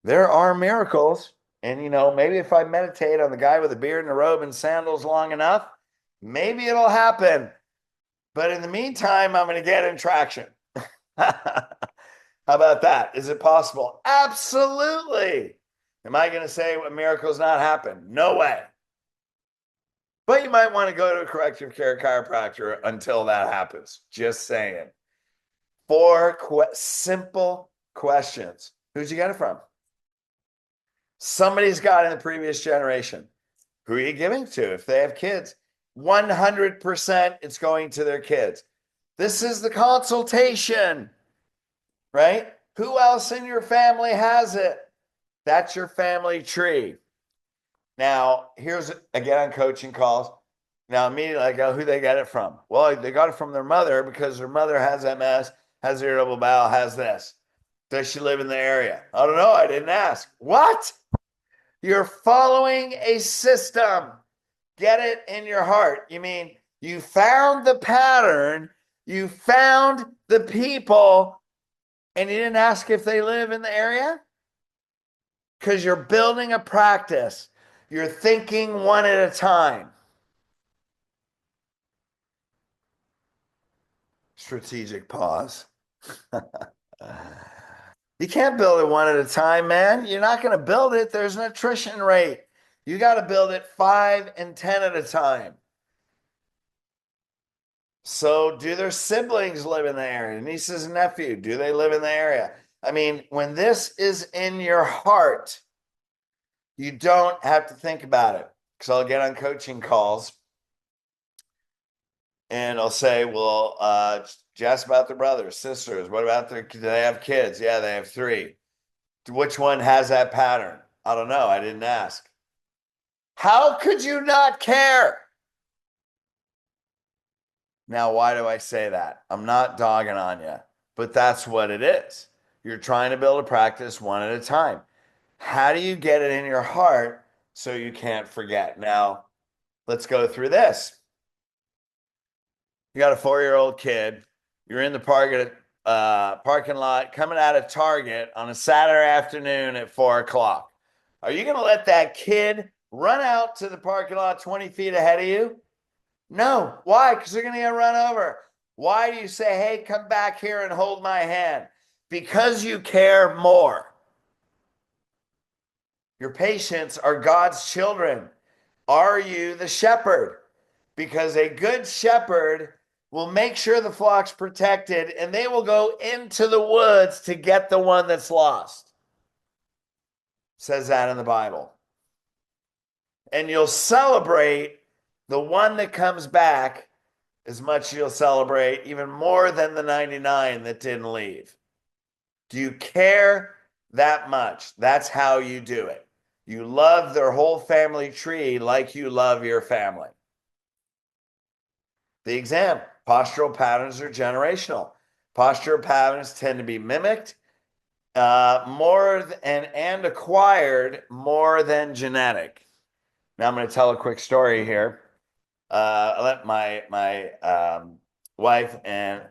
there are miracles. And, maybe if I meditate on the guy with the beard and the robe and sandals long enough, maybe it'll happen. But in the meantime, I'm going to get in traction. How about that? Is it possible? Absolutely. Am I going to say a miracle's not happen? No way. But you might want to go to a corrective care chiropractor until that happens. Just saying. 4 simple questions. Who'd you get it from? Somebody's got in the previous generation. Who are you giving to? If they have kids, 100% it's going to their kids. This is the consultation, right? Who else in your family has it? That's your family tree. Now, here's again on coaching calls. Now, immediately I go, who they get it from? Well, they got it from their mother because their mother has MS, has irritable bowel, has this. Does she live in the area? I don't know. I didn't ask. What? You're following a system. Get it in your heart. You mean you found the pattern, you found the people, and you didn't ask if they live in the area? Because you're building a practice. You're thinking one at a time. Strategic pause. You can't build it one at a time, man. You're not going to build it. There's an attrition rate. You got to build it 5 and 10 at a time. So do their siblings live in the area? Nieces and nephews, do they live in the area? I mean, when this is in your heart, you don't have to think about it. because I'll get on coaching calls and I'll say, well, just about their brothers, sisters. What about do they have kids? Yeah, they have 3. Which one has that pattern? I don't know. I didn't ask. How could you not care? Now, why do I say that? I'm not dogging on you, but that's what it is. You're trying to build a practice one at a time. How do you get it in your heart so you can't forget? Now, let's go through this. You got a 4-year-old kid. You're in the parking lot coming out of Target on a Saturday afternoon at 4 o'clock. Are you going to let that kid run out to the parking lot 20 feet ahead of you? No. Why? Because they're going to get run over. Why do you say, hey, come back here and hold my hand? Because you care more. Your patients are God's children. Are you the shepherd? Because a good shepherd will make sure the flock's protected and they will go into the woods to get the one that's lost. It says that in the Bible. And you'll celebrate the one that comes back as much as you'll celebrate even more than the 99 that didn't leave. Do you care that much? That's how you do it. You love their whole family tree like you love your family. The exam, postural patterns are generational. Postural patterns tend to be mimicked and acquired more than genetic. Now I'm going to tell a quick story here. I let my wife and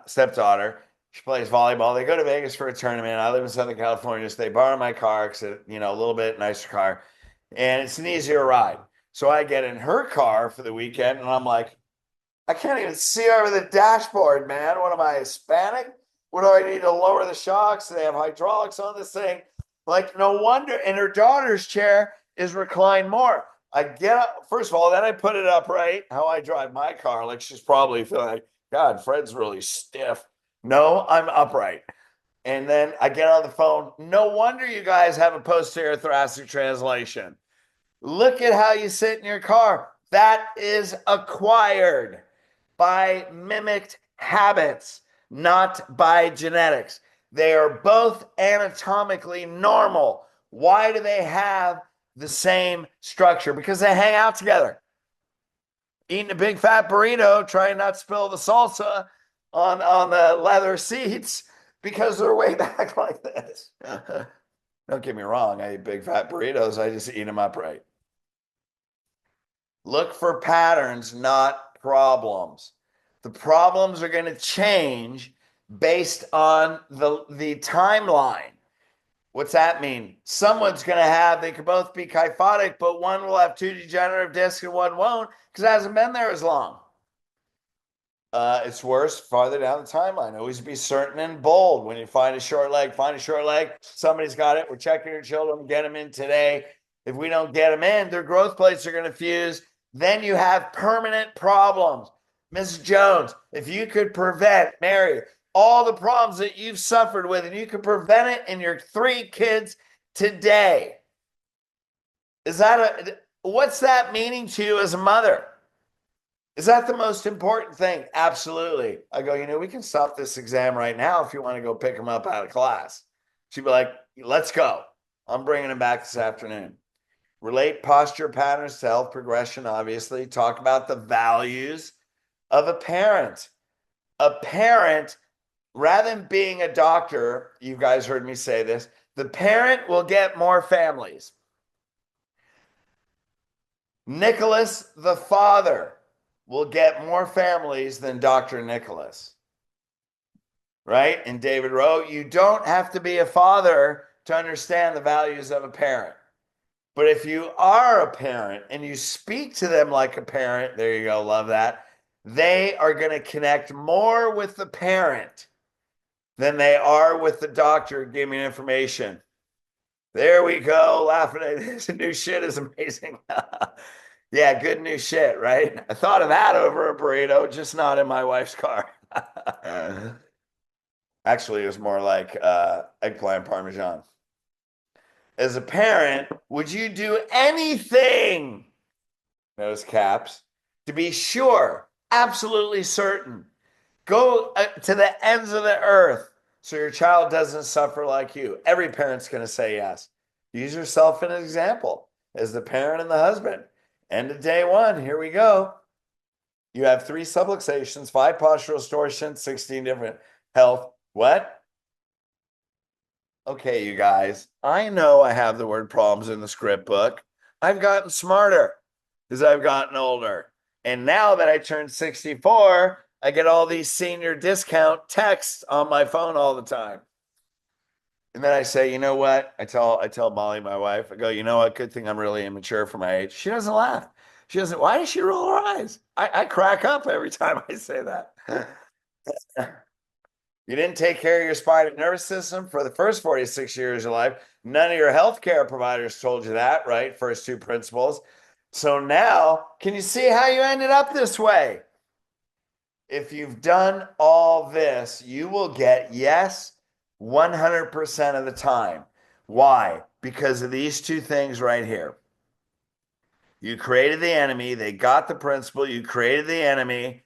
stepdaughter, she plays volleyball. They go to Vegas for a tournament. I live in Southern California, so they borrow my car because it's a little bit nicer car, and it's an easier ride. So I get in her car for the weekend, and I'm like, I can't even see over the dashboard, man. What am I, Hispanic? What do I need to lower the shocks? They have hydraulics on this thing. Like, no wonder. And her daughter's chair is reclined more. I get up, first of all, then I put it upright, how I drive my car. Like, she's probably feeling like, God, Fred's really stiff. No, I'm upright. And then I get on the phone. No wonder you guys have a posterior thoracic translation. Look at how you sit in your car. That is acquired by mimicked habits, not by genetics. They are both anatomically normal. Why do they have the same structure? Because they hang out together. Eating a big fat burrito, trying not to spill the salsa on the leather seats because they're way back like this. Don't get me wrong, I eat big fat burritos, I just eat them upright. Look for patterns, not problems. The problems are going to change based on the timeline. What's that mean? Someone's going to have, they could both be kyphotic, but one will have 2 degenerative discs and one won't because it hasn't been there as long. It's worse farther down the timeline. Always be certain and bold. When you find a short leg, find a short leg. Somebody's got it. We're checking your children. Get them in today. If we don't get them in, their growth plates are going to fuse. Then you have permanent problems. Mrs. Jones, if you could prevent, Mary, all the problems that you've suffered with, and you could prevent it in your 3 kids today, what's that meaning to you as a mother? Is that the most important thing? Absolutely. I go, we can stop this exam right now if you want to go pick them up out of class. She'd be like, let's go. I'm bringing them back this afternoon. Relate posture patterns to health progression, obviously. Talk about the values of a parent. A parent, rather than being a doctor, you guys heard me say this, the parent will get more families. Nicholas, the father, will get more families than Dr. Nicholas. Right? And David Rowe, you don't have to be a father to understand the values of a parent. But if you are a parent and you speak to them like a parent, there you go, love that, they are going to connect more with the parent than they are with the doctor giving information. There we go, laughing at this. New shit is amazing. Yeah, good new shit, right? I thought of that over a burrito, just not in my wife's car. Actually, it was more like eggplant parmesan. As a parent, would you do anything Those caps. To be sure, absolutely certain. Go to the ends of the earth so your child doesn't suffer like you. Every parent's going to say yes. Use yourself as an example as the parent and the husband. End of day one. Here we go. You have 3 subluxations, 5 postural distortions, 16 different health. What? Okay, you guys. I know I have the word problems in the script book. I've gotten smarter as I've gotten older. And now that I turned 64, I get all these senior discount texts on my phone all the time. And then I say, you know what? I tell Molly, my wife, I go, you know what? Good thing I'm really immature for my age. She doesn't laugh. She doesn't, why does she roll her eyes? I crack up every time I say that. You didn't take care of your spine and nervous system for the first 46 years of your life. None of your healthcare providers told you that, right? First 2 principles. So now, can you see how you ended up this way? If you've done all this, you will get yes 100% of the time. Why? Because of these 2 things right here. You created the enemy, they got the principle, you created the enemy,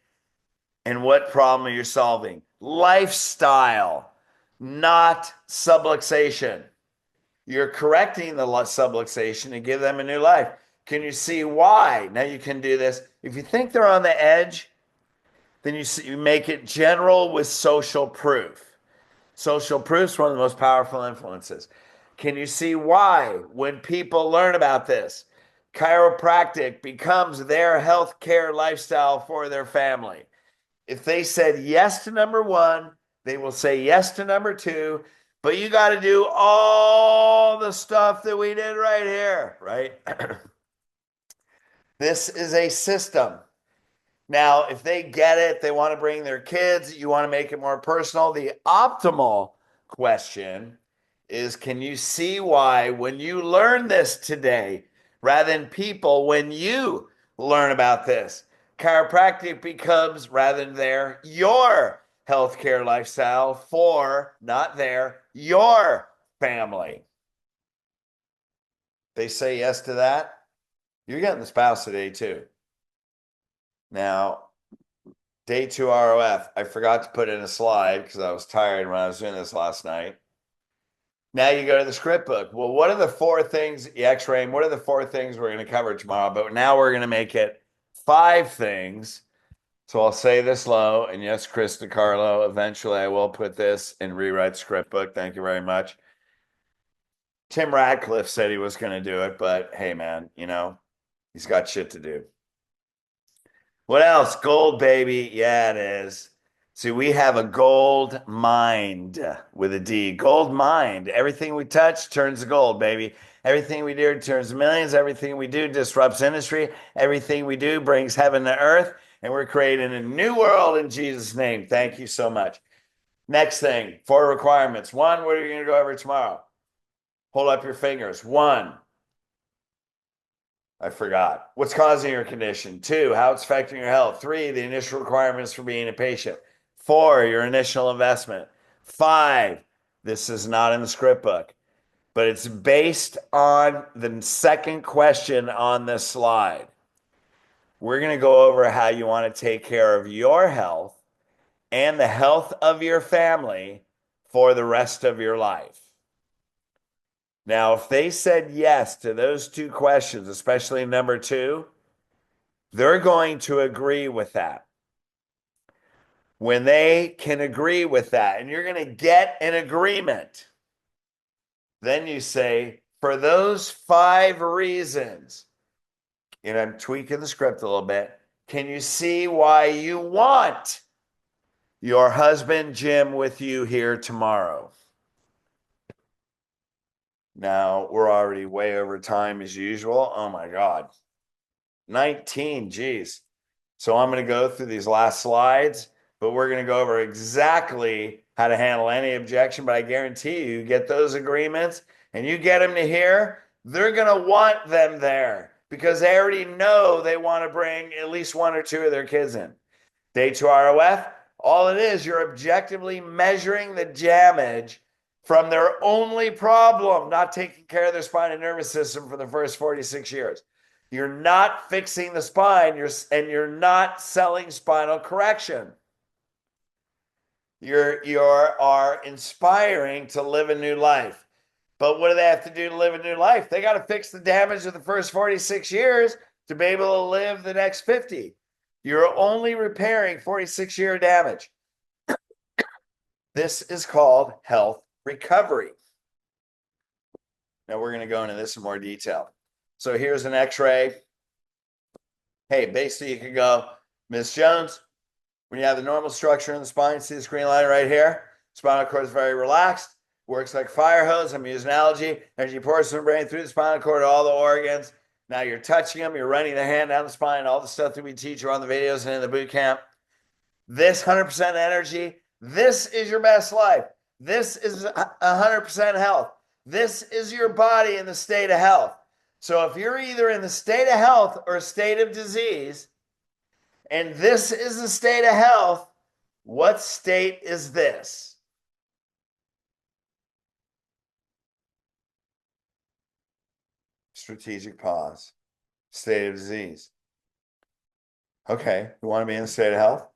and what problem are you solving? Lifestyle, not subluxation. You're correcting the subluxation to give them a new life. Can you see why? Now you can do this. If you think they're on the edge, then you make it general with social proof. Social proof is one of the most powerful influences. Can you see why when people learn about this, chiropractic becomes their healthcare lifestyle for their family? If they said yes to number 1, they will say yes to number 2, but you got to do all the stuff that we did right here, right? This is a system. Now, if they get it, they want to bring their kids, you want to make it more personal. The optimal question is, can you see why when you learn this today, rather than people, when you learn about this, chiropractic becomes, rather than their, your healthcare lifestyle for, not their, your family. They say yes to that, you're getting the spouse today too. Now, day 2 ROF, I forgot to put in a slide because I was tired when I was doing this last night. Now you go to the script book. Well, what are the 4 things, X-ray, what are the 4 things we're going to cover tomorrow? But now we're going to make it 5 things. So I'll say this low, and yes, Chris DiCarlo, eventually I will put this and rewrite script book. Thank you very much. Tim Radcliffe said he was going to do it, but hey, man, you know, he's got shit to do. What else? Gold, baby. Yeah, it is. See, we have a gold mind with a D. Gold mind. Everything we touch turns to gold, baby. Everything we do turns to millions. Everything we do disrupts industry. Everything we do brings heaven to earth. And we're creating a new world in Jesus' name. Thank you so much. Next thing, 4 requirements. 1, what are you going to go over tomorrow? Hold up your fingers. 1. I forgot. What's causing your condition? 2, how it's affecting your health. 3, the initial requirements for being a patient. 4, your initial investment. 5, this is not in the script book, but it's based on the second question on this slide. We're going to go over how you want to take care of your health and the health of your family for the rest of your life. Now, if they said yes to those 2 questions, especially number 2, they're going to agree with that. When they can agree with that, and you're going to get an agreement, then you say, for those 5 reasons, and I'm tweaking the script a little bit, can you see why you want your husband, Jim, with you here tomorrow? Now, we're already way over time as usual. Oh my God. 19, geez. So I'm going to go through these last slides, but we're going to go over exactly how to handle any objection. But I guarantee you get those agreements and you get them to here, they're going to want them there because they already know they want to bring at least 1 or 2 of their kids in. Day 2 ROF, all it is, you're objectively measuring the damage from their only problem, not taking care of their spine and nervous system for the first 46 years. You're not fixing the spine, you're not selling spinal correction. You are inspiring to live a new life. But what do they have to do to live a new life? They got to fix the damage of the first 46 years to be able to live the next 50. You're only repairing 46-year damage. This is called health recovery. Now we're going to go into this in more detail. So here's an x-ray. Hey, basically you can go, Ms. Jones, when you have the normal structure in the spine, see the screen line right here? Spinal cord is very relaxed, works like a fire hose. I'm using analogy. Energy pours from the brain through the spinal cord to all the organs. Now you're touching them, you're running the hand down the spine, all the stuff that we teach you on the videos and in the boot camp. This 100% energy, this is your best life. This is 100% health. This is your body in the state of health. So if you're either in the state of health or state of disease, and this is the state of health, what state is this? Strategic pause. State of disease. Okay, you want to be in the state of health?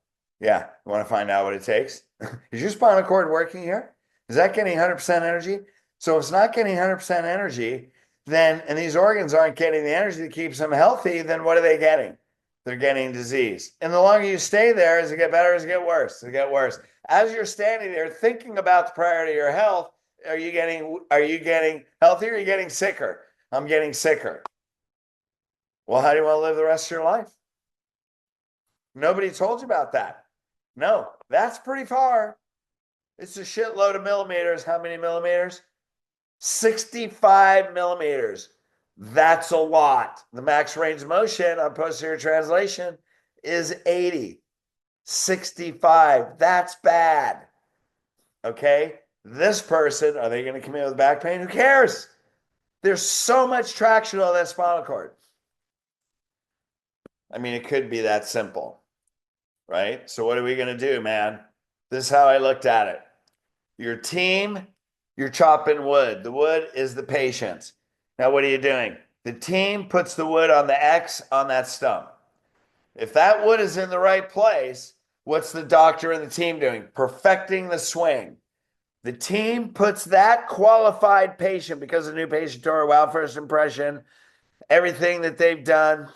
Yeah, you want to find out what it takes? Is your spinal cord working here? Is that getting 100% energy? So if it's not getting 100% energy, then, and these organs aren't getting the energy that keeps them healthy, then what are they getting? They're getting disease. And the longer you stay there, does it get better or does it get worse? Does it get worse? As you're standing there thinking about the priority of your health, are you getting healthier or are you getting sicker? I'm getting sicker. Well, how do you want to live the rest of your life? Nobody told you about that. No, that's pretty far. It's a shitload of millimeters. How many millimeters? 65 millimeters. That's a lot. The max range of motion on posterior translation is 80. 65. That's bad. Okay? This person, are they going to come in with back pain? Who cares? There's so much traction on that spinal cord. I mean, it could be that simple, right? So what are we going to do, man? This is how I looked at it. Your team, you're chopping wood. The wood is the patient. Now, what are you doing? The team puts the wood on the X on that stump. If that wood is in the right place, what's the doctor and the team doing? Perfecting the swing. The team puts that qualified patient, because of new patient tour, wow first impression, everything that they've done,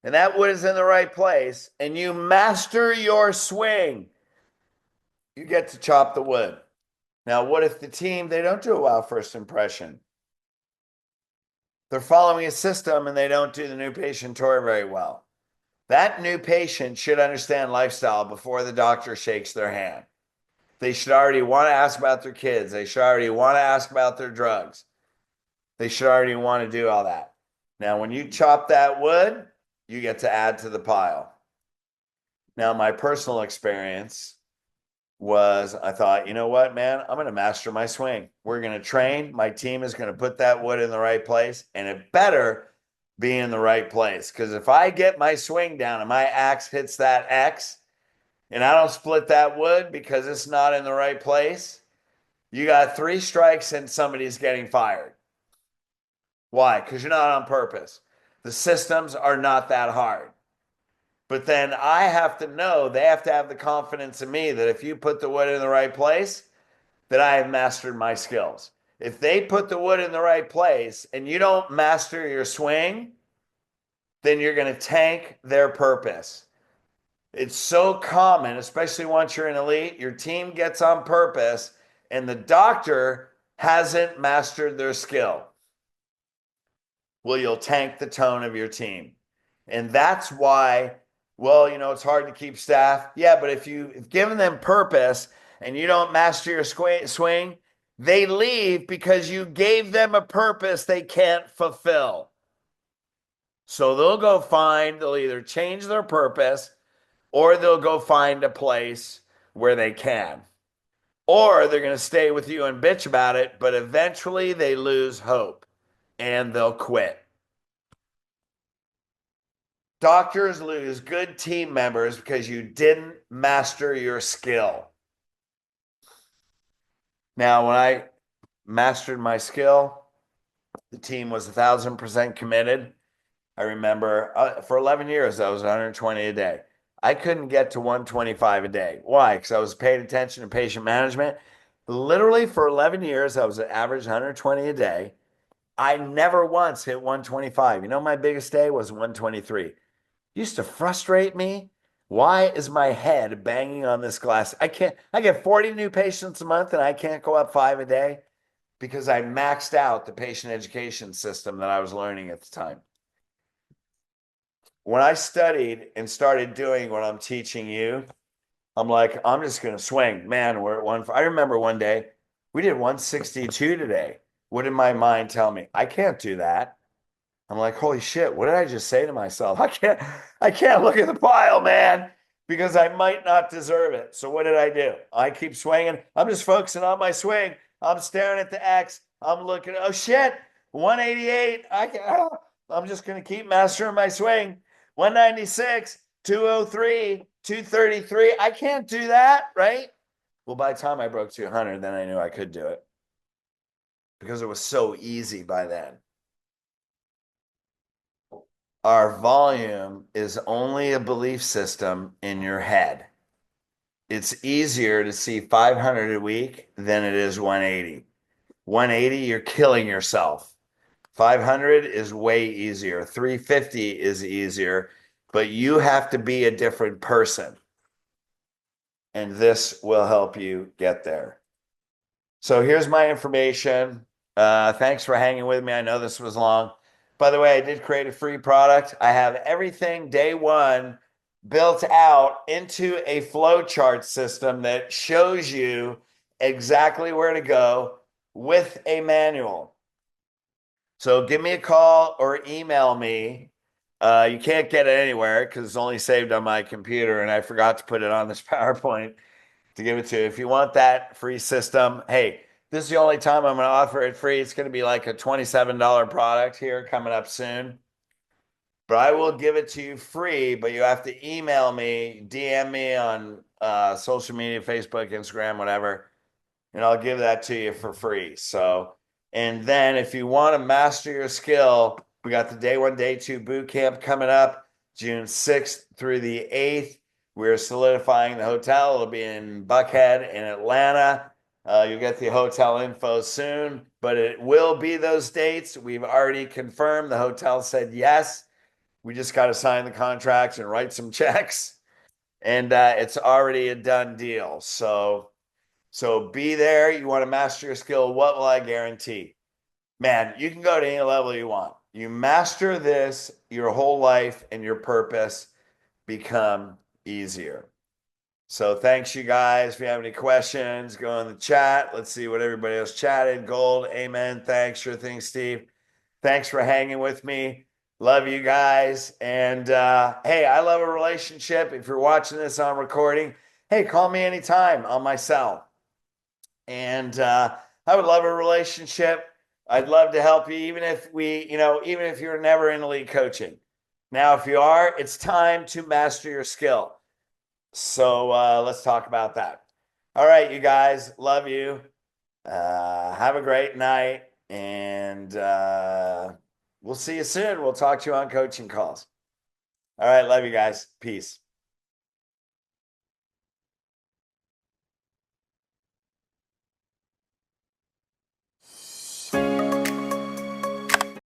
and that wood is in the right place, and you master your swing, you get to chop the wood. Now, what if the team, they don't do a wow first impression? They're following a system and they don't do the new patient tour very well. That new patient should understand lifestyle before the doctor shakes their hand. They should already want to ask about their kids. They should already want to ask about their drugs. They should already want to do all that. Now, when you chop that wood, you get to add to the pile. Now, my personal experience was, I thought, you know what, man, I'm going to master my swing. We're going to train. My team is going to put that wood in the right place, and it better be in the right place. Because if I get my swing down and my axe hits that X, and I don't split that wood because it's not in the right place, you got 3 strikes and somebody's getting fired. Why? Because you're not on purpose. The systems are not that hard. But then I have to know, they have to have the confidence in me that if you put the wood in the right place, that I have mastered my skills. If they put the wood in the right place and you don't master your swing, then you're going to tank their purpose. It's so common, especially once you're an elite, your team gets on purpose and the doctor hasn't mastered their skill. Well, you'll tank the tone of your team. And that's why, well, you know, it's hard to keep staff. Yeah, but if you've given them purpose and you don't master your swing, they leave because you gave them a purpose they can't fulfill. So they'll either change their purpose or they'll go find a place where they can. Or they're going to stay with you and bitch about it, but eventually they lose hope and they'll quit. Doctors lose good team members because you didn't master your skill. Now, when I mastered my skill, The team was 1,000% committed. I remember for 11 years, I was 120 a day. I couldn't get to 125 a day. Why? Because I was paying attention to patient management. Literally for 11 years, I was at average 120 a day. I never once hit 125. You know, my biggest day was 123. It used to frustrate me. Why is my head banging on this glass? I get 40 new patients a month and I can't go up 5 a day because I maxed out the patient education system that I was learning at the time. When I studied and started doing what I'm teaching you, I'm like, I'm just going to swing. Man, we're at one. I remember one day we did 162 today. What did my mind tell me? I can't do that. I'm like, holy shit, what did I just say to myself? I can't look at the pile, man, because I might not deserve it. So what did I do? I keep swinging. I'm just focusing on my swing. I'm staring at the X. I'm looking, oh shit, 188. I'm just going to keep mastering my swing. 196, 203, 233. I can't do that, right? Well, by the time I broke 200, then I knew I could do it because it was so easy by then. Our volume is only a belief system in your head. It's easier to see 500 a week than it is 180. 180, you're killing yourself. 500 is way easier. 350 is easier, but you have to be a different person. And this will help you get there. So here's my information. Thanks for hanging with me. I know this was long. By the way, I did create a free product. I have everything day one built out into a flowchart system that shows you exactly where to go with a manual. So give me a call or email me. You can't get it anywhere because it's only saved on my computer, and I forgot to put it on this PowerPoint to give it to you. If you want that free system, hey, this is the only time I'm going to offer it free. It's going to be like a $27 product here coming up soon. But I will give it to you free, but you have to email me, DM me on social media, Facebook, Instagram, whatever, and I'll give that to you for free. So, and then if you want to master your skill, we got the day one, day two boot camp coming up June 6th through the 8th. We're solidifying the hotel. It'll be in Buckhead in Atlanta. You'll get the hotel info soon, but it will be those dates. We've already confirmed. The hotel said yes. We just got to sign the contracts and write some checks, and it's already a done deal. So be there. You want to master your skill. What will I guarantee? Man, you can go to any level you want. You master this, your whole life and your purpose become easier. So thanks, you guys. If you have any questions, go in the chat. Let's see what everybody else chatted. Gold, amen. Thanks. Sure thing, Steve. Thanks for hanging with me. Love you guys. And hey, I love a relationship. If you're watching this on recording, hey, call me anytime on my cell. And I would love a relationship. I'd love to help you, even if even if you're never in elite coaching. Now, if you are, it's time to master your skill. So let's talk about that. All right, you guys, love you. Have a great night, and we'll see you soon. We'll talk to you on coaching calls. All right, love you guys. Peace.